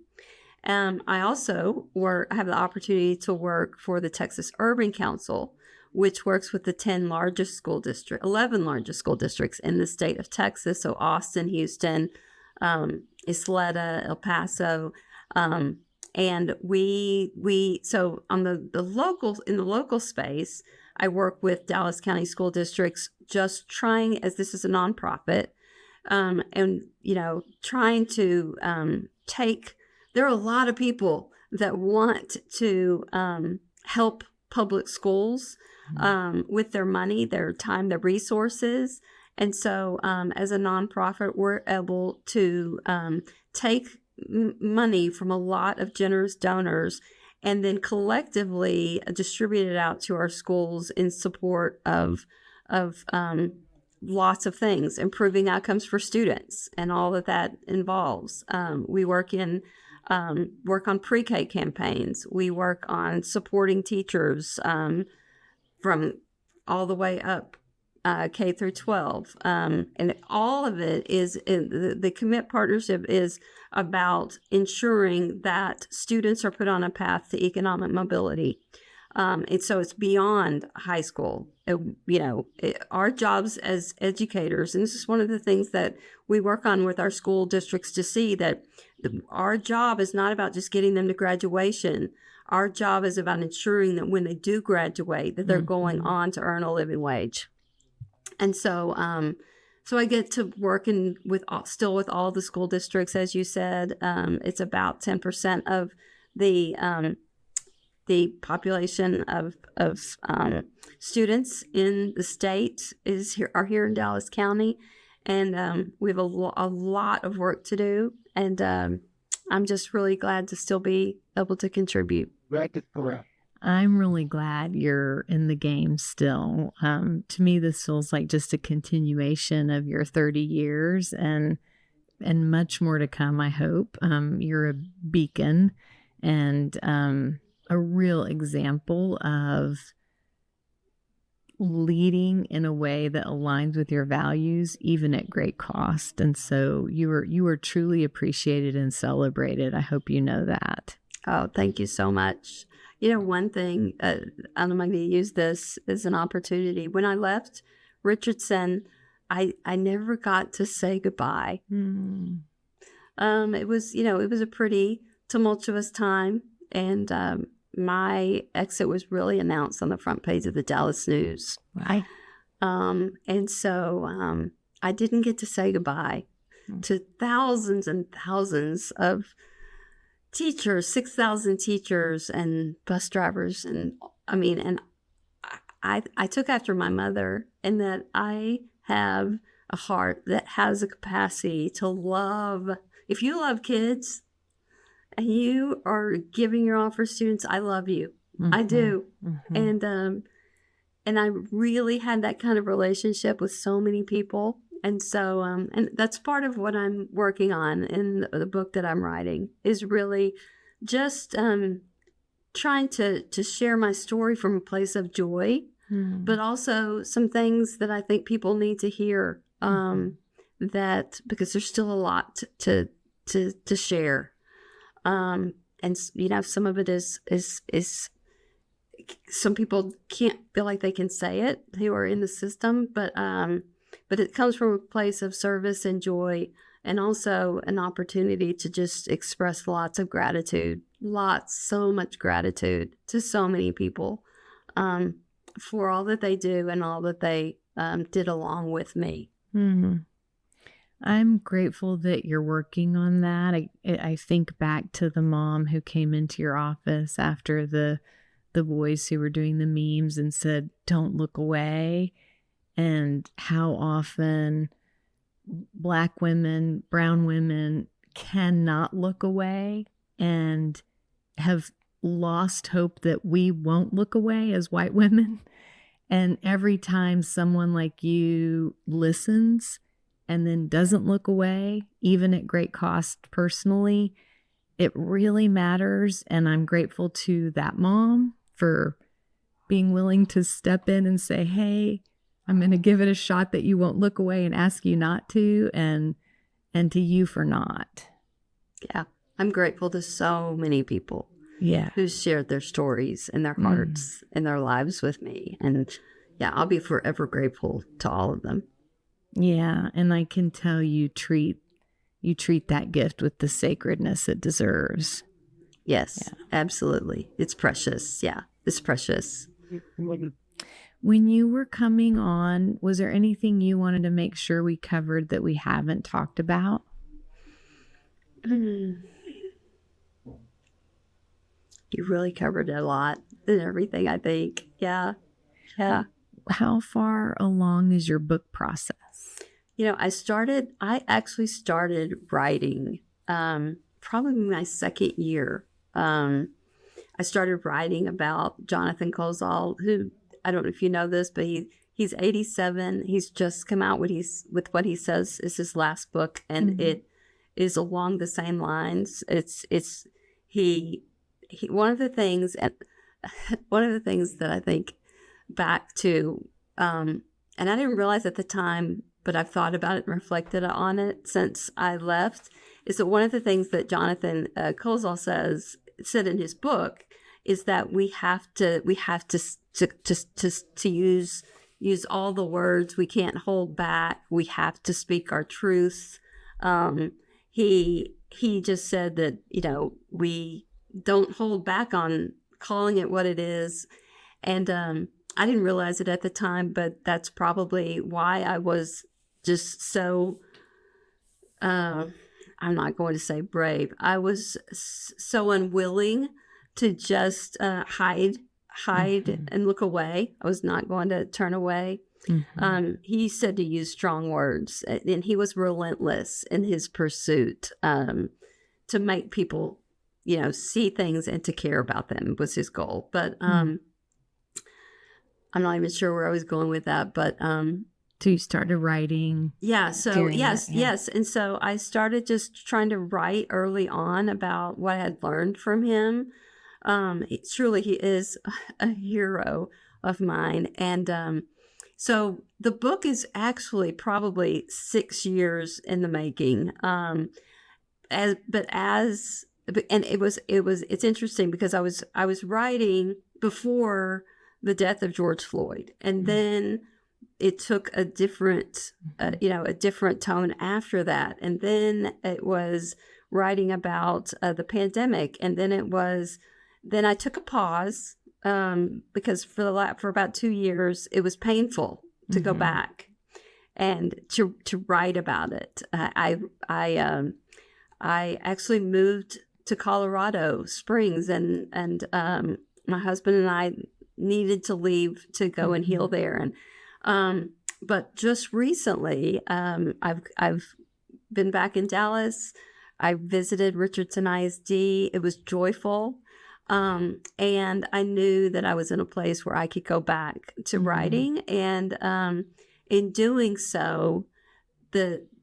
I also have the opportunity to work for the Texas Urban Council, which works with the 11 largest school districts in the state of Texas. So Austin, Houston, Isleta, El Paso, and so on in the local space, I work with Dallas County school districts, just trying, as this is a nonprofit, and, trying to there are a lot of people that want to help public schools with their money, their time, their resources. And so as a nonprofit, we're able to take money from a lot of generous donors and then collectively distribute it out to our schools in support of lots of things, improving outcomes for students and all that involves. We work on pre-K campaigns. We work on supporting teachers from all the way up K through 12. And all of it is, the Commit Partnership is about ensuring that students are put on a path to economic mobility. And so it's beyond high school. Our jobs as educators, and this is one of the things that we work on with our school districts, to see that our job is not about just getting them to graduation. Our job is about ensuring that when they do graduate, that they're going on to earn a living wage. And so I get to work still with all the school districts, as you said. It's about 10% of the population of students in the state are here in Dallas County, and we have a lot of work to do. And I'm just really glad to still be able to contribute. I'm really glad you're in the game still. To me, this feels like just a continuation of your 30 years and much more to come, I hope. You're a beacon and a real example of leading in a way that aligns with your values, even at great cost. And so you are truly appreciated and celebrated. I hope you know that. Oh, thank you so much. One thing, I'm going to use this as an opportunity. When I left Richardson, I never got to say goodbye. It was a pretty tumultuous time, and my exit was really announced on the front page of the Dallas News. Right. And so I didn't get to say goodbye to thousands and thousands of teachers, 6,000 teachers and bus drivers. And I took after my mother, in that I have a heart that has a capacity to love. If you love kids and you are giving your all for students, I love you. I do. And I really had that kind of relationship with so many people. And so, and that's part of what I'm working on in the book that I'm writing, is really just trying to share my story from a place of joy, but also some things that I think people need to hear, that because there's still a lot to share. And some of it is some people can't feel like they can say it who are in the system, but it comes from a place of service and joy, and also an opportunity to just express lots of gratitude, so much gratitude to so many people for all that they do and all that they did along with me. I'm grateful that you're working on that. I think back to the mom who came into your office after the boys who were doing the memes and said, "Don't look away," and how often Black women, brown women cannot look away and have lost hope that we won't look away as white women. And every time someone like you listens and then doesn't look away, even at great cost personally, it really matters. And I'm grateful to that mom for being willing to step in and say, "Hey, I'm going to give it a shot that you won't look away," and ask you not to, and to you for not. Yeah. I'm grateful to so many people who shared their stories and their hearts and their lives with me. And yeah, I'll be forever grateful to all of them. Yeah. And I can tell you treat that gift with the sacredness it deserves. Yes, absolutely. It's precious. Yeah, it's precious. When you were coming on, was there anything you wanted to make sure we covered that we haven't talked about? You really covered a lot and everything, I think. Yeah. How far along is your book process? I actually started writing probably my second year. I started writing about Jonathan Kozol, who, I don't know if you know this, but he's 87. He's just come out with what he says is his last book, and it is along the same lines. He one of the things that I think back to, and I didn't realize at the time, but I've thought about it and reflected on it since I left, is that one of the things that Jonathan Kozol said in his book is that we have to use all the words. We can't hold back. We have to speak our truth. He just said that, we don't hold back on calling it what it is. And I didn't realize it at the time, but that's probably why I was just so, I'm not going to say brave. I was so unwilling to just hide and look away. I was not going to turn away. He said to use strong words, and he was relentless in his pursuit to make people, see things and to care about them was his goal. But I'm not even sure where I was going with that, but so you started writing. Yeah. So yes. And so I started just trying to write early on about what I had learned from him. He is a hero of mine. And so the book is actually probably 6 years in the making. It's interesting because I was writing before the death of George Floyd, and then it took a different tone after that, and then it was writing about the pandemic, and then I took a pause because for about 2 years it was painful to go back and to write about it. I actually moved to Colorado Springs, and my husband and I needed to leave to go and heal there. And but just recently, I've been back in Dallas. I visited Richardson ISD. It was joyful. And I knew that I was in a place where I could go back to writing. And in doing so,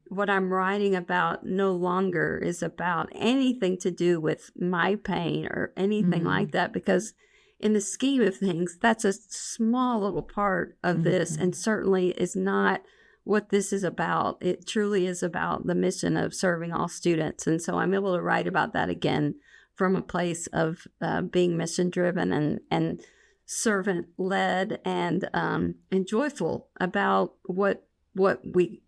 what I'm writing about no longer is about anything to do with my pain or anything like that, because in the scheme of things, that's a small little part of this, and certainly is not what this is about. It truly is about the mission of serving all students. And so I'm able to write about that again from a place of being mission driven and servant led and joyful about what we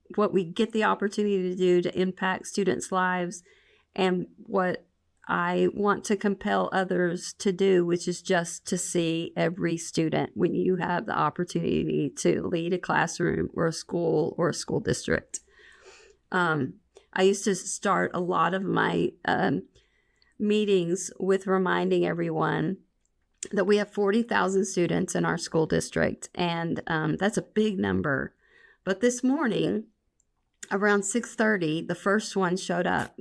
get the opportunity to do to impact students' lives, and what I want to compel others to do, which is just to see every student when you have the opportunity to lead a classroom or a school district. I used to start a lot of my meetings with reminding everyone that we have 40,000 students in our school district, and that's a big number. But this morning, around 6:30, the first one showed up.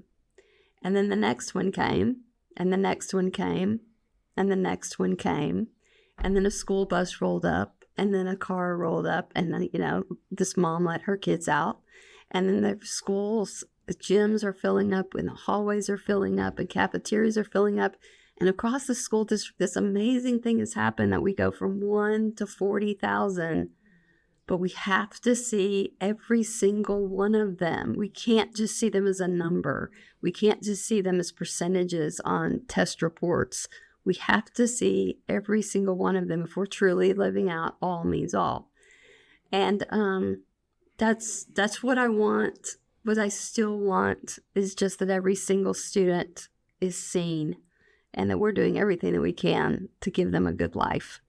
And then the next one came, and the next one came, and the next one came. And then a school bus rolled up, and then a car rolled up, and then, this mom let her kids out. And then the schools, the gyms are filling up, and the hallways are filling up, and cafeterias are filling up. And across the school district, this amazing thing has happened that we go from 1 to 40,000. But we have to see every single one of them. We can't just see them as a number. We can't just see them as percentages on test reports. We have to see every single one of them if we're truly living out all means all. And that's what I want. What I still want is just that every single student is seen, and that we're doing everything that we can to give them a good life.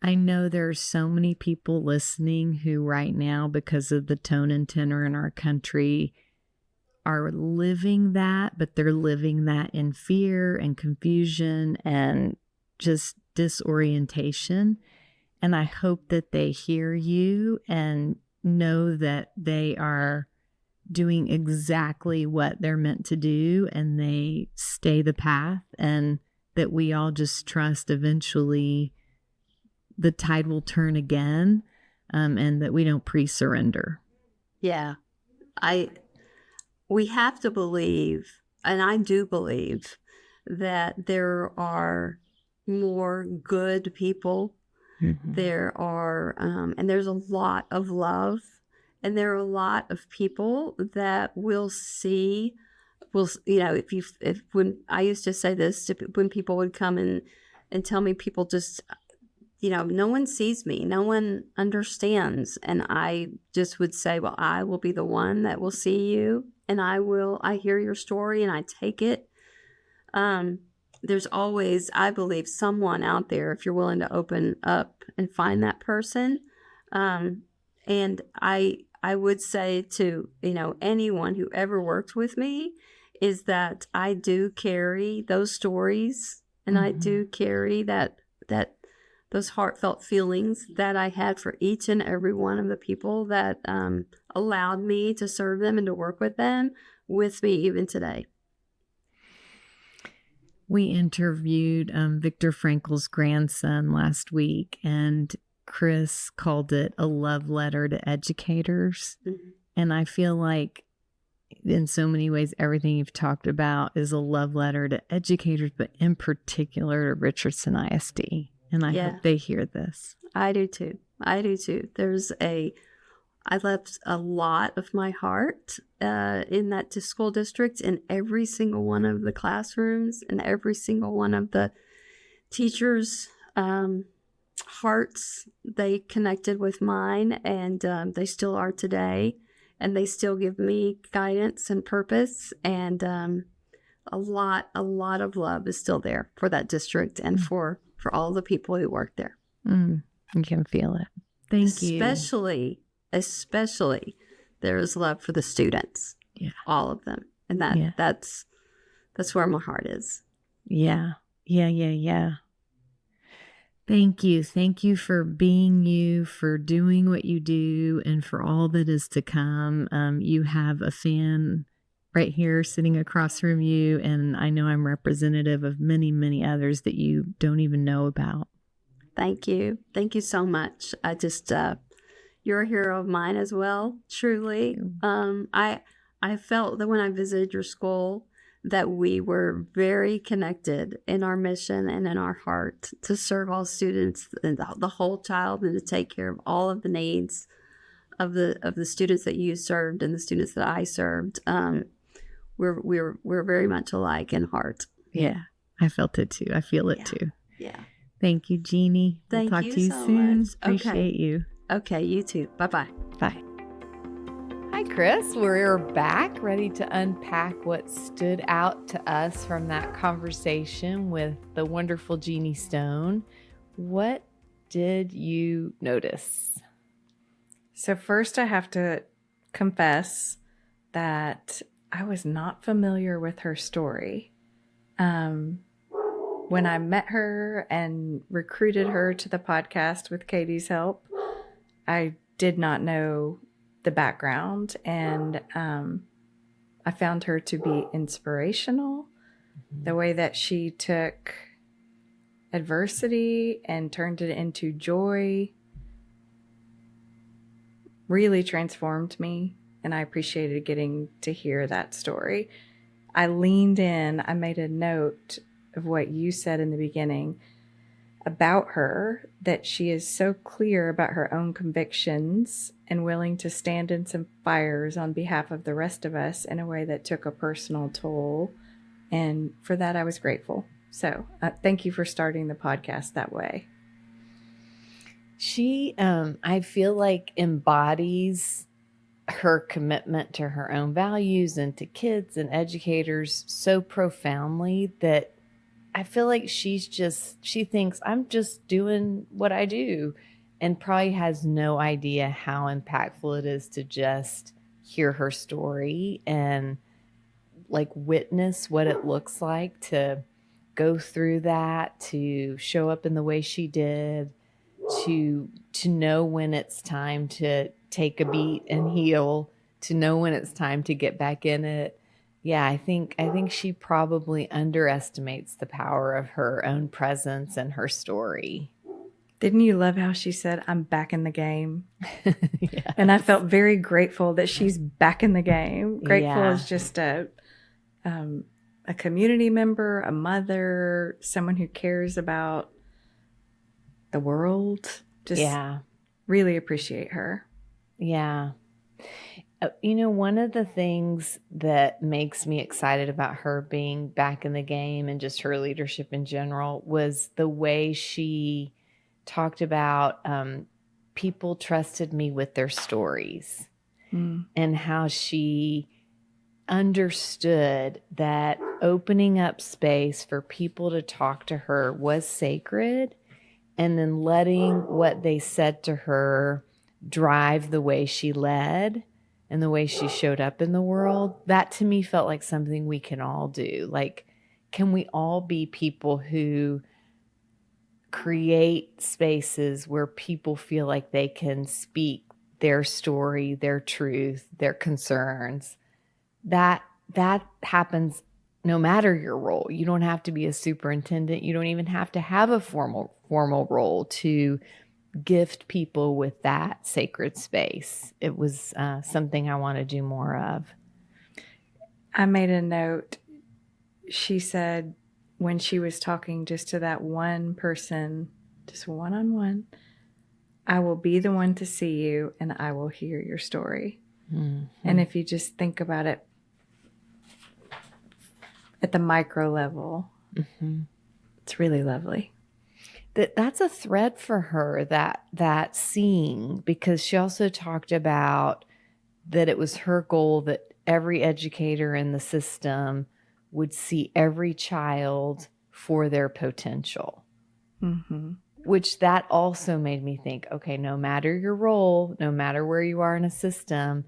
I know there's so many people listening who right now, because of the tone and tenor in our country, are living that, but they're living that in fear and confusion and just disorientation. And I hope that they hear you and know that they are doing exactly what they're meant to do, and they stay the path, and that we all just trust eventually the tide will turn again, and that we don't pre-surrender. Yeah. We have to believe, and I do believe, that there are more good people. Mm-hmm. There are, and there's a lot of love, and there are a lot of people that will see, if when I used to say this when people would come and tell me, people just, no one sees me, no one understands. And I just would say, well, I will be the one that will see you, and I hear your story and I take it. There's always, I believe, someone out there if you're willing to open up and find that person. And I would say to, anyone who ever worked with me, is that I do carry those stories, and I do carry those heartfelt feelings that I had for each and every one of the people that allowed me to serve them and to work with them, with me even today. We interviewed Viktor Frankl's grandson last week, and Chris called it a love letter to educators. Mm-hmm. And I feel like in so many ways, everything you've talked about is a love letter to educators, but in particular to Richardson ISD. And I hope they hear this. I do too. I left a lot of my heart in that school district, in every single one of the classrooms, and every single one of the teachers' hearts. They connected with mine, and they still are today, and they still give me guidance and purpose, and a lot of love is still there for that district and for all the people who work there. You can feel it. Thank you. Especially there is love for the students. Yeah. All of them. And that's where my heart is. Yeah. Thank you. Thank you for being you, for doing what you do, and for all that is to come. You have a fan right here sitting across from you, and I know I'm representative of many, many others that you don't even know about. Thank you. Thank you so much. I just, you're a hero of mine as well, truly. I felt that when I visited your school that we were very connected in our mission and in our heart to serve all students and the whole child, and to take care of all of the needs of the students that you served and the students that I served. We're very much alike in heart. Yeah, I felt it too. I feel it too. Yeah. Thank you, Jeannie. Thank we'll you talk to you so soon. much. Appreciate you. Okay, you too. Bye-bye. Bye. Hi, Chris. We're back, ready to unpack what stood out to us from that conversation with the wonderful Jeannie Stone. What did you notice? So first, I have to confess that I was not familiar with her story. When I met her and recruited her to the podcast with Katie's help, I did not know the background, and I found her to be inspirational. The way that she took adversity and turned it into joy really transformed me, and I appreciated getting to hear that story. I leaned in. I made a note of what you said in the beginning about her, that she is so clear about her own convictions and willing to stand in some fires on behalf of the rest of us in a way that took a personal toll. And for that, I was grateful. So thank you for starting the podcast that way. She, I feel like, embodies her commitment to her own values and to kids and educators so profoundly that I feel like she thinks I'm just doing what I do, and probably has no idea how impactful it is to just hear her story and like witness what it looks like to go through that, to show up in the way she did, to know when it's time to take a beat and heal, to know when it's time to get back in it. Yeah, I think she probably underestimates the power of her own presence and her story. Didn't you love how she said, "I'm back in the game"? Yes. And I felt very grateful that she's back in the game. Grateful Yeah. as just a community member, a mother, someone who cares about the world. Just really appreciate her. Yeah. One of the things that makes me excited about her being back in the game and just her leadership in general was the way she talked about people trusted me with their stories, and how she understood that opening up space for people to talk to her was sacred, and then letting what they said to her drive the way she led and the way she showed up in the world. That to me felt like something we can all do. Like, can we all be people who create spaces where people feel like they can speak their story, their truth, their concerns? That happens no matter your role. You don't have to be a superintendent. You don't even have to have a formal role to gift people with that sacred space. It was something I want to do more of. I made a note. She said when she was talking just to that one person, just one-on-one, "I will be the one to see you and I will hear your story." Mm-hmm. And if you just think about it at the micro level, it's really lovely. That's a thread for her, that seeing, because she also talked about that it was her goal that every educator in the system would see every child for their potential, which that also made me think, okay, no matter your role, no matter where you are in a system,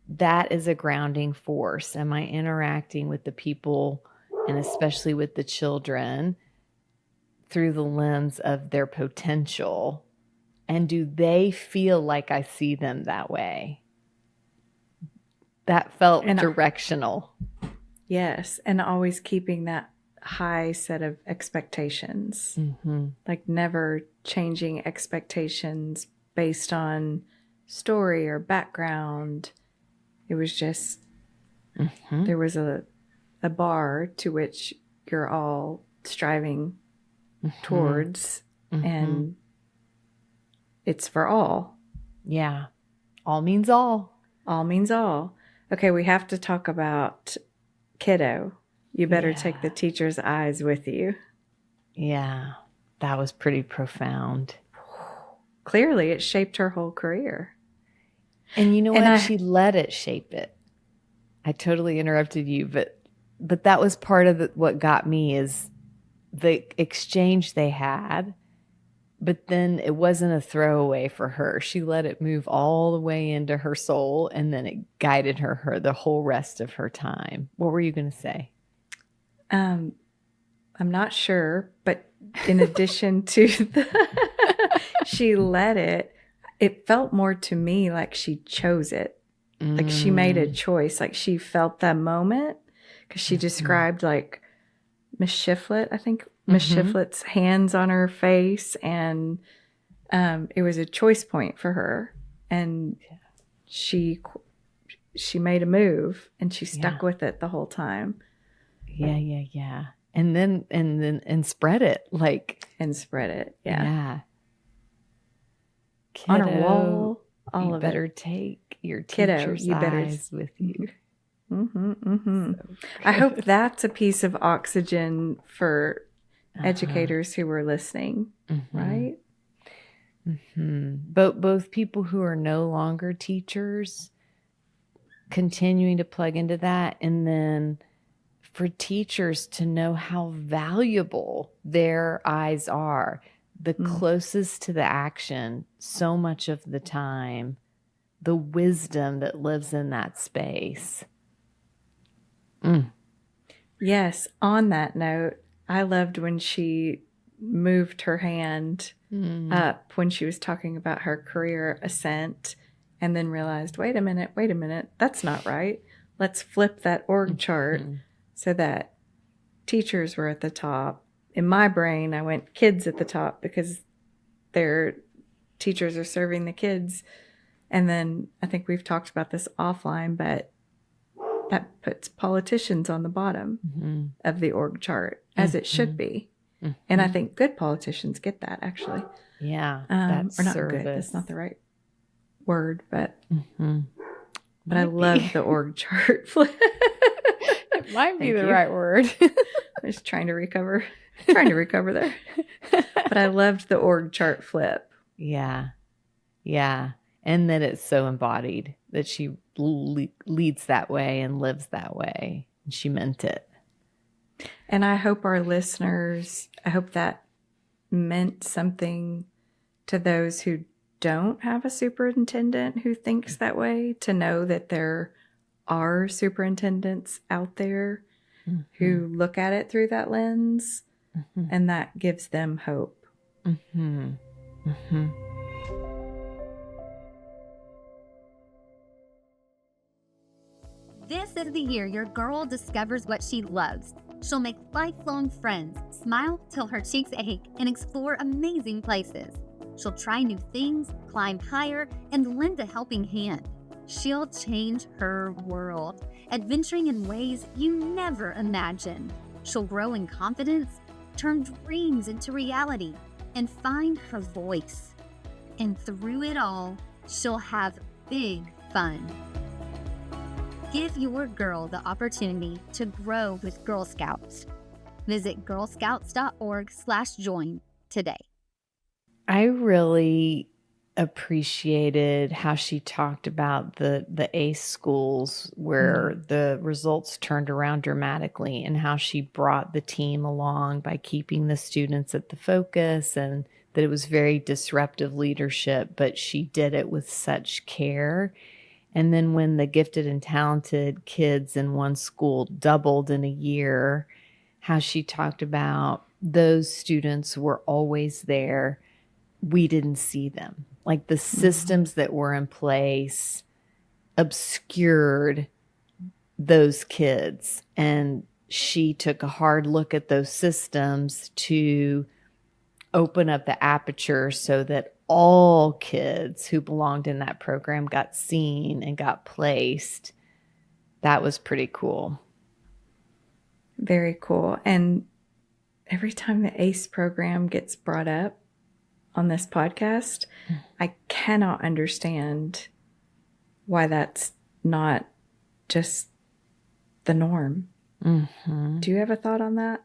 that is a grounding force. Am I interacting with the people, and especially with the children, through the lens of their potential? And do they feel like I see them that way? That felt directional. Yes. And always keeping that high set of expectations. Like never changing expectations based on story or background. It was just, there was a bar to which you're all striving towards, and it's for all. Yeah. All means all. All means all. Okay, we have to talk about kiddo. You better take the teacher's eyes with you. Yeah. That was pretty profound. Clearly, it shaped her whole career. And you know what? She let it shape it. I totally interrupted you, but that was part of what got me, is the exchange they had, but then it wasn't a throwaway for her. She let it move all the way into her soul, and then it guided her the whole rest of her time. What were you going to say? I'm not sure, but in addition to she let it, it felt more to me like she chose it. Like she made a choice, like she felt that moment, because she described like Miss Shiflett, I think Miss Shiflett's hands on her face, and it was a choice point for her, and she made a move, and she stuck with it the whole time. Yeah. And spread it, yeah. Kiddo, on her wall, all you of better it. take your Kiddo, teacher's you better eyes with you. So I hope that's a piece of oxygen for educators who are listening, right? But both people who are no longer teachers continuing to plug into that, and then for teachers to know how valuable their eyes are, the closest to the action so much of the time, the wisdom that lives in that space. Yes. On that note, I loved when she moved her hand up when she was talking about her career ascent and then realized, wait a minute, that's not right. Let's flip that org chart so that teachers were at the top. In my brain, I went kids at the top because their teachers are serving the kids. And then I think we've talked about this offline, but that puts politicians on the bottom of the org chart, as it should be. And I think good politicians get that, actually. Yeah, or not service. good. That's not the right word, but I love the org chart flip. It might be the right word. I'm just trying to recover there. But I loved the org chart flip. Yeah. And that it's so embodied, that she leads that way and lives that way. And she meant it. And I hope our listeners, I hope that meant something to those who don't have a superintendent who thinks that way, to know that there are superintendents out there who look at it through that lens, and that gives them hope. This is the year your girl discovers what she loves. She'll make lifelong friends, smile till her cheeks ache, and explore amazing places. She'll try new things, climb higher, and lend a helping hand. She'll change her world, adventuring in ways you never imagined. She'll grow in confidence, turn dreams into reality, and find her voice. And through it all, she'll have big fun. Give your girl the opportunity to grow with Girl Scouts. Visit girlscouts.org/join today. I really appreciated how she talked about the ACE schools where the results turned around dramatically, and how she brought the team along by keeping the students at the focus, and that it was very disruptive leadership, but she did it with such care. And then when the gifted and talented kids in one school doubled in a year, how she talked about those students were always there. We didn't see them. Like the systems that were in place obscured those kids. And she took a hard look at those systems to open up the aperture so that all kids who belonged in that program got seen and got placed. That was pretty cool. Very cool. And every time the ACE program gets brought up on this podcast, I cannot understand why that's not just the norm. Do you have a thought on that?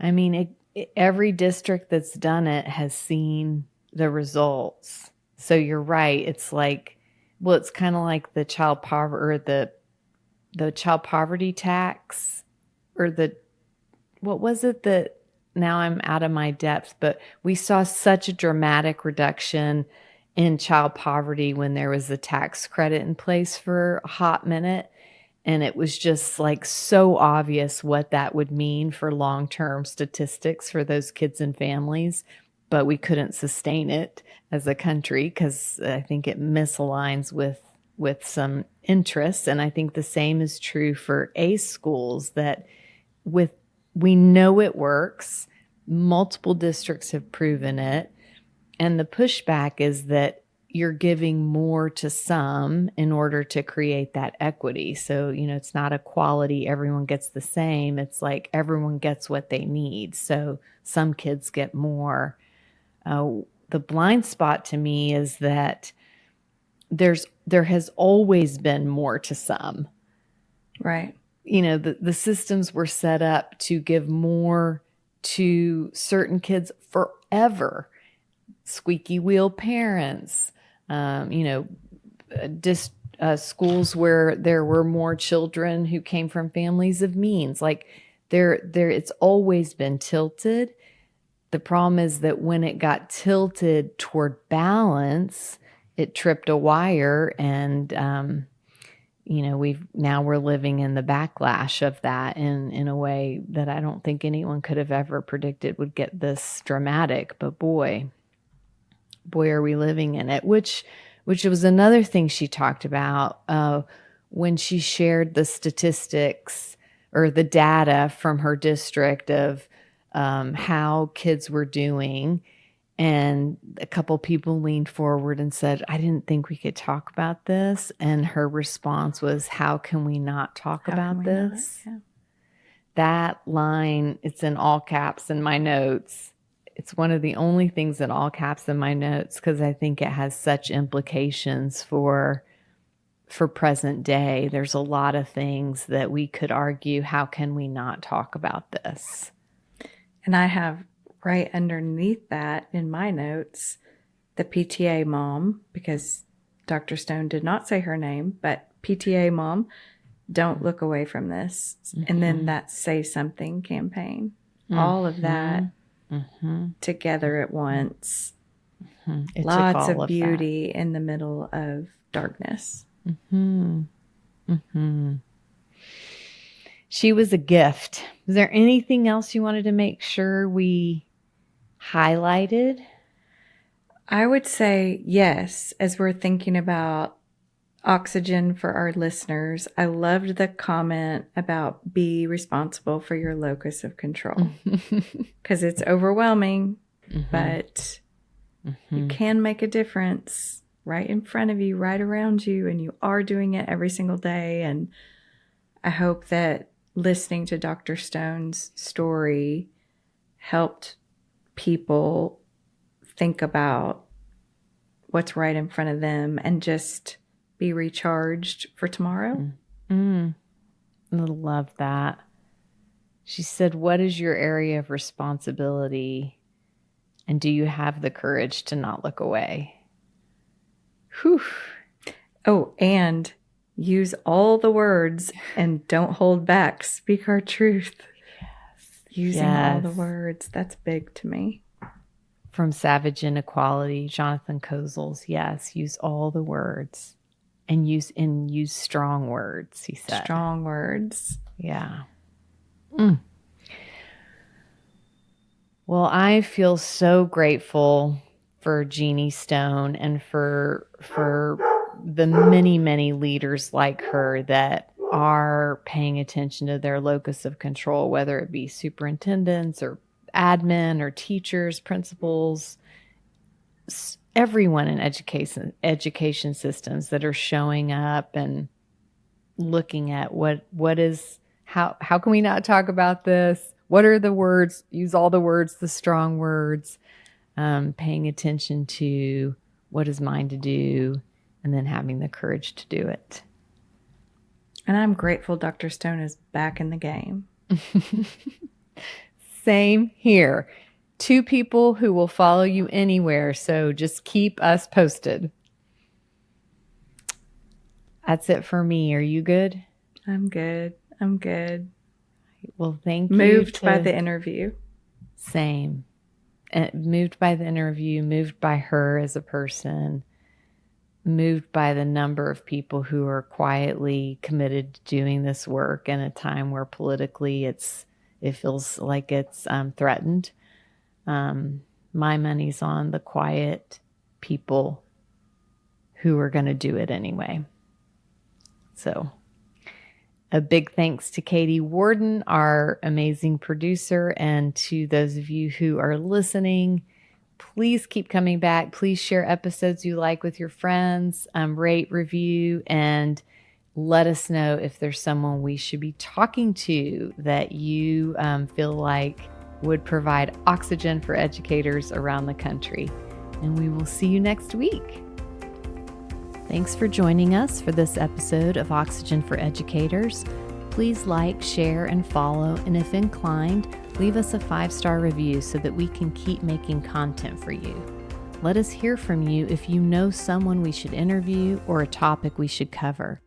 I mean, every district that's done it has seen the results. So you're right. It's like, well, it's kind of like the child poverty, or the child poverty tax, or what was it that, now I'm out of my depth, but we saw such a dramatic reduction in child poverty when there was a tax credit in place for a hot minute. And it was just like so obvious what that would mean for long-term statistics for those kids and families. But we couldn't sustain it as a country because I think it misaligns with some interests. And I think the same is true for ACE schools, that we know it works. Multiple districts have proven it. And the pushback is that you're giving more to some in order to create that equity. So, it's not equality, everyone gets the same. It's like everyone gets what they need. So some kids get more. The blind spot to me is that there has always been more to some. Right. The systems were set up to give more to certain kids forever. Squeaky wheel parents, schools where there were more children who came from families of means. Like it's always been tilted. The problem is that when it got tilted toward balance, it tripped a wire, and we're living in the backlash of that in a way that I don't think anyone could have ever predicted would get this dramatic. But boy, are we living in it, which was another thing she talked about when she shared the statistics or the data from her district of how kids were doing. And a couple people leaned forward and said, I didn't think we could talk about this. And her response was, how can we not talk about this? Yeah. That line, it's in all caps in my notes. It's one of the only things in all caps in my notes because I think it has such implications for present day. There's a lot of things that we could argue, how can we not talk about this? And I have right underneath that in my notes, the PTA mom, because Dr. Stone did not say her name, but PTA mom, don't look away from this. Mm-hmm. And then that Say Something campaign, mm-hmm. all of that mm-hmm. together at once. Mm-hmm. Lots of beauty in the middle of darkness. Mm-hmm. Mm-hmm. She was a gift. Is there anything else you wanted to make sure we highlighted? I would say yes, as we're thinking about oxygen for our listeners. I loved the comment about be responsible for your locus of control because it's overwhelming, mm-hmm. but mm-hmm. you can make a difference right in front of you, right around you, and you are doing it every single day. And I hope that listening to Dr. Stone's story helped people think about what's right in front of them and just be recharged for tomorrow. I love that. She said, what is your area of responsibility? And do you have the courage to not look away? Whew. Oh, and use all the words and don't hold back. Speak our truth. Yes. Using all the words. That's big to me. From Savage Inequality, Jonathan Kozol's, yes, use all the words. And use strong words, he said. Strong words. Yeah. Well, I feel so grateful for Jeannie Stone and for the many, many leaders like her that are paying attention to their locus of control, whether it be superintendents or admin or teachers, principals, everyone in education systems that are showing up and looking at how can we not talk about this? What are the words? Use all the words, the strong words, paying attention to what is mine to do, and then having the courage to do it. And I'm grateful Dr. Stone is back in the game. Same here. 2 people who will follow you anywhere, so just keep us posted. That's it for me. Are you good? I'm good. Well, thank you. Moved by the interview. Same. Moved by the interview, moved by her as a person, moved by the number of people who are quietly committed to doing this work in a time where politically it feels like it's threatened. My money's on the quiet people who are going to do it anyway. So a big thanks to Katie Warden, our amazing producer, and to those of you who are listening. Please keep coming back. Please share episodes you like with your friends, rate, review, and let us know if there's someone we should be talking to that you feel like would provide oxygen for educators around the country. And we will see you next week. Thanks for joining us for this episode of Oxygen for Educators. Please like, share, and follow, and if inclined, leave us a 5-star review so that we can keep making content for you. Let us hear from you if you know someone we should interview or a topic we should cover.